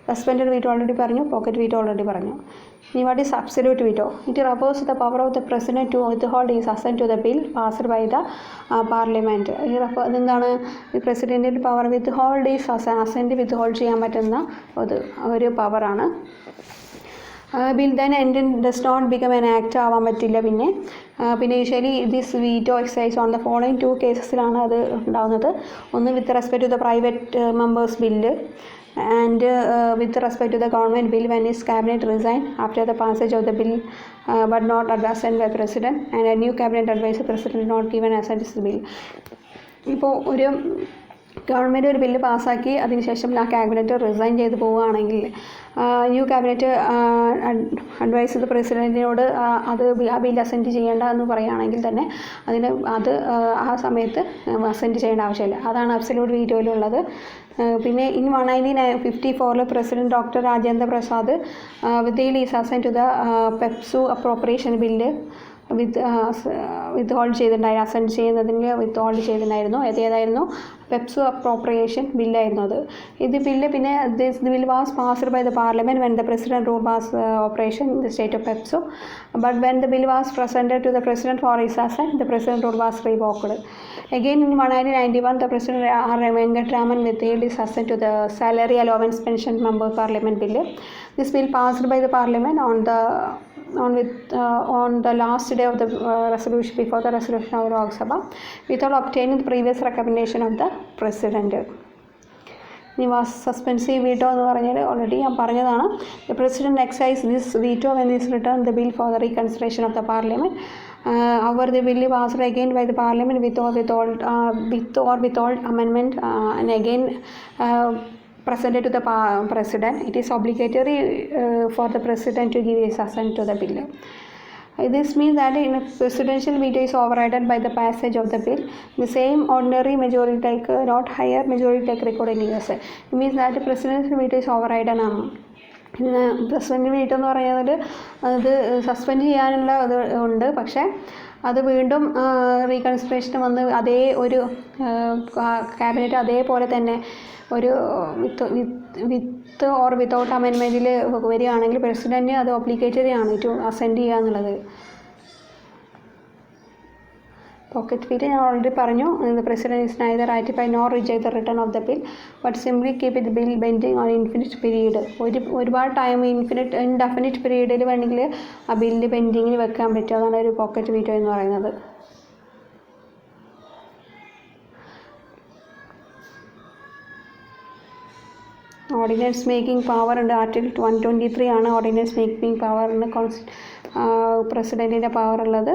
Suspended veto already പറഞ്ഞു, pocket veto already പറഞ്ഞു. ഇനി what is absolute veto? It refers to the power of the president to withhold his assent to the bill passed by the parliament. എന്താണ് പ്രസിഡൻറ്റിൻ്റെ power? withhold his assent withhold ചെയ്യാൻ പറ്റുന്ന ഒരു പവറാണ്. Bill then and does not become an act ആവാൻ പറ്റില്ല. പിന്നെ usually this veto exercise on the following 2 കേസസിലാണ് അത് ഉണ്ടാകുന്നത്. ഒന്ന് with respect to the private members bill and with respect to the government bill when is cabinet resign after the passage of the bill but not assent by president and a new cabinet advice president not given assent to bill. ഇപ്പോൾ ഒരു government ഒരു bill പാസ്സാക്കി അതിനുശേഷം ആ cabinet resign ചെയ്ത് പോവുകയാണെങ്കിൽ new cabinet advice ചെയ്ത് പ്രസിഡൻറ്റിനോട് അത് ആ ബില്ല് അസെൻറ്റ് ചെയ്യേണ്ട എന്ന് പറയുകയാണെങ്കിൽ തന്നെ ആ സമയത്ത് അസെൻറ്റ് ചെയ്യേണ്ട ആവശ്യമില്ല. അതാണ് അബ്സല്യൂട്ട് വീറ്റോയിലുള്ളത്. പിന്നെ in 1954 president doctor Rajendra Prasad with is assent to the PEPSU appropriation bill withhold ചെയ്തിട്ടുണ്ടായിരുന്നു, അസെൻഡ് ചെയ്യുന്നതിന് വിത്ത്ഹോൾഡ് ചെയ്തിട്ടുണ്ടായിരുന്നു. ഏതായിരുന്നു? പെപ്സോ അപ്രോപ്രിയേഷൻ ബില്ലായിരുന്നു അത്. ഇത് ബില്ല് പിന്നെ this bill was passed by the parliament when the president rule was operation in the state of PEPSU. But when the bill was presented to the president for his assent, the president rule was revoked. Again in 1991, the President R. Venkatraman withheld his assent to the Salary Allowance Pension Member Parliament Bill. This bill passed by the Parliament on the last day of the resolution, before the resolution of Lok Sabha, without obtaining the previous recommendation of the President. ഇനി suspensive veto എന്ന് പറഞ്ഞാൽ already ഞാൻ പറഞ്ഞതാണ്. The president excise this veto when this return the bill four the reconsideration of the parliament. However, the bill passed again by the Parliament with or without amendment and again presented to the President. It is obligatory for the President to give his assent to the bill. This means that in a presidential veto is overridden by the passage of the bill. The same ordinary majority take not higher majority take record in US. It means that the presidential veto is overridden ആണ്. പിന്നെ president veto എന്ന് പറയുന്നത് അത് suspend ചെയ്യാനുള്ള ഇത് ഉണ്ട്, പക്ഷേ അത് വീണ്ടും റീകൺസിഡറേഷൻ വന്ന് അതേ ഒരു ക്യാബിനറ്റ് അതേപോലെ തന്നെ ഒരു വിത്ത് ഓർ വിത്തൗട്ട് അമെൻമെൻറ്റിൽ വരികയാണെങ്കിൽ പ്രസിഡൻറ്റ് അത് ഒബ്ലിഗേറ്ററി ആണ് ടു അസെൻഡ് ചെയ്യുക എന്നുള്ളത്. പോക്കറ്റ് വീറ്റ് ഞാൻ ഓൾറെഡി പറഞ്ഞു. The president is neither ratify nor reject the return of the bill but simply keep it bill pending on infinite period. ഒരുപാട് time indefinite പീരീഡിൽ വേണമെങ്കിൽ ആ ബില്ല് പെൻഡിങ്ങിൽ വെക്കാൻ പറ്റും. അതാണ് ഒരു പോക്കറ്റ് വീറ്റോ എന്ന് പറയുന്നത്. ഓർഡിനൻസ് മേക്കിംഗ് പവർ ഉണ്ട്. ആർട്ടിക്കിൾ 123 ആണ് ഓർഡിനൻസ് മേക്കിംഗ് പവറിന് പ്രസിഡൻറ്റിൻ്റെ പവർ ഉള്ളത്.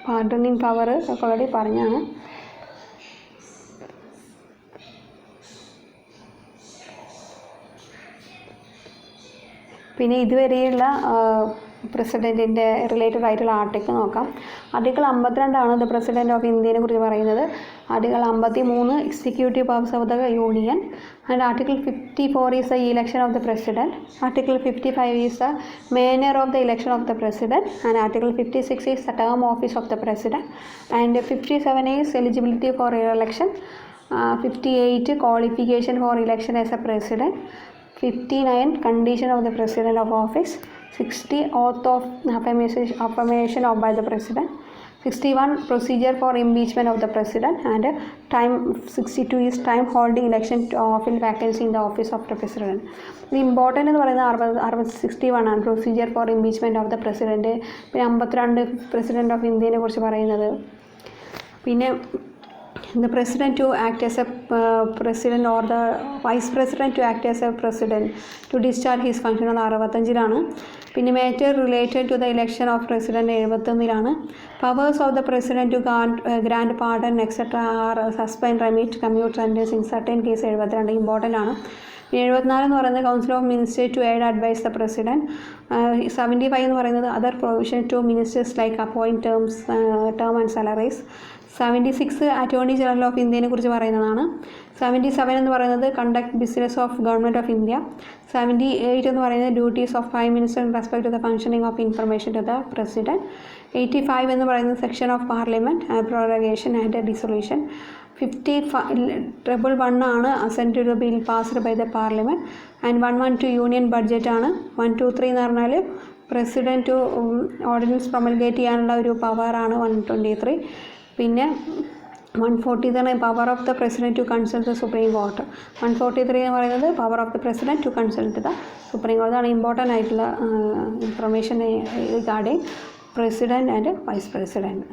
പാർഡണിങ് പവർ ഒക്കെ ഓൾറെഡി പറഞ്ഞാണ്. പിന്നെ ഇതുവരെയുള്ള പ്രസിഡൻറ്റിൻ്റെ റിലേറ്റഡ് ആയിട്ടുള്ള ആർട്ടിക്കിൾ നോക്കാം. ആർട്ടിക്കിൾ 52 ദ പ്രസിഡൻറ്റ് ഓഫ് ഇന്ത്യനെ കുറിച്ച് പറയുന്നത്. Article 53 executive powers of the union. And article 54 is the election of the president. Article 55 is the manner of the election of the president. And article 56 is the term office of the president. And 57 is eligibility for election. 58 qualification for election as a president. 59 condition of the president of office. 60 oath of affirmation of by the president. 61 procedure for impeachment of the president. And time 62 is time holding election to fill vacancy in the office of the president. The important എന്ന് പറയുന്നത് 61 ആണ്, procedure for impeachment of the president. പിന്നെ 52 president of ഇന്ത്യനെ കുറിച്ച് പറയുന്നത്. പിന്നെ the president to act as a president or the vice president to act as a president to discharge his function on 65-ലാണ്. പിന്നെ matter related to the election of president 71-ലാണ്. powers of the president to grant pardon etc are suspend, remit, commute sentence in certain case 72 important ആണ്. 74 എന്ന് പറയുന്നത് council of ministers to aid advice the president. 75 എന്ന് പറയുന്നത് other provision to ministers like appoint term and salaries. 76 attorney general of ഇന്ത്യനെ കുറിച്ച് പറയുന്നതാണ്. 77 എന്ന് പറയുന്നത് conduct business of government of India. 78 എന്ന് പറയുന്നത് duties of prime minister in respect to the functioning of information to the president. 85 എന്ന് പറയുന്നത് section of parliament prorogation and dissolution. 51 ആണ് assent to the bill passed by the parliament. And 112 union budget ആണ്. 123 എന്ന് പറഞ്ഞാൽ president to ordinance പ്രൊമൽഗേറ്റ് ചെയ്യാനുള്ള ഒരു പവറാണ് 123. പിന്നെ 140 തന്നെ power of the president to consult the supreme court. 143 എന്ന് പറയുന്നത് power of the president to consult the supreme court. അതാണ് ഇമ്പോർട്ടൻ്റ് ആയിട്ടുള്ള information regarding president and vice president.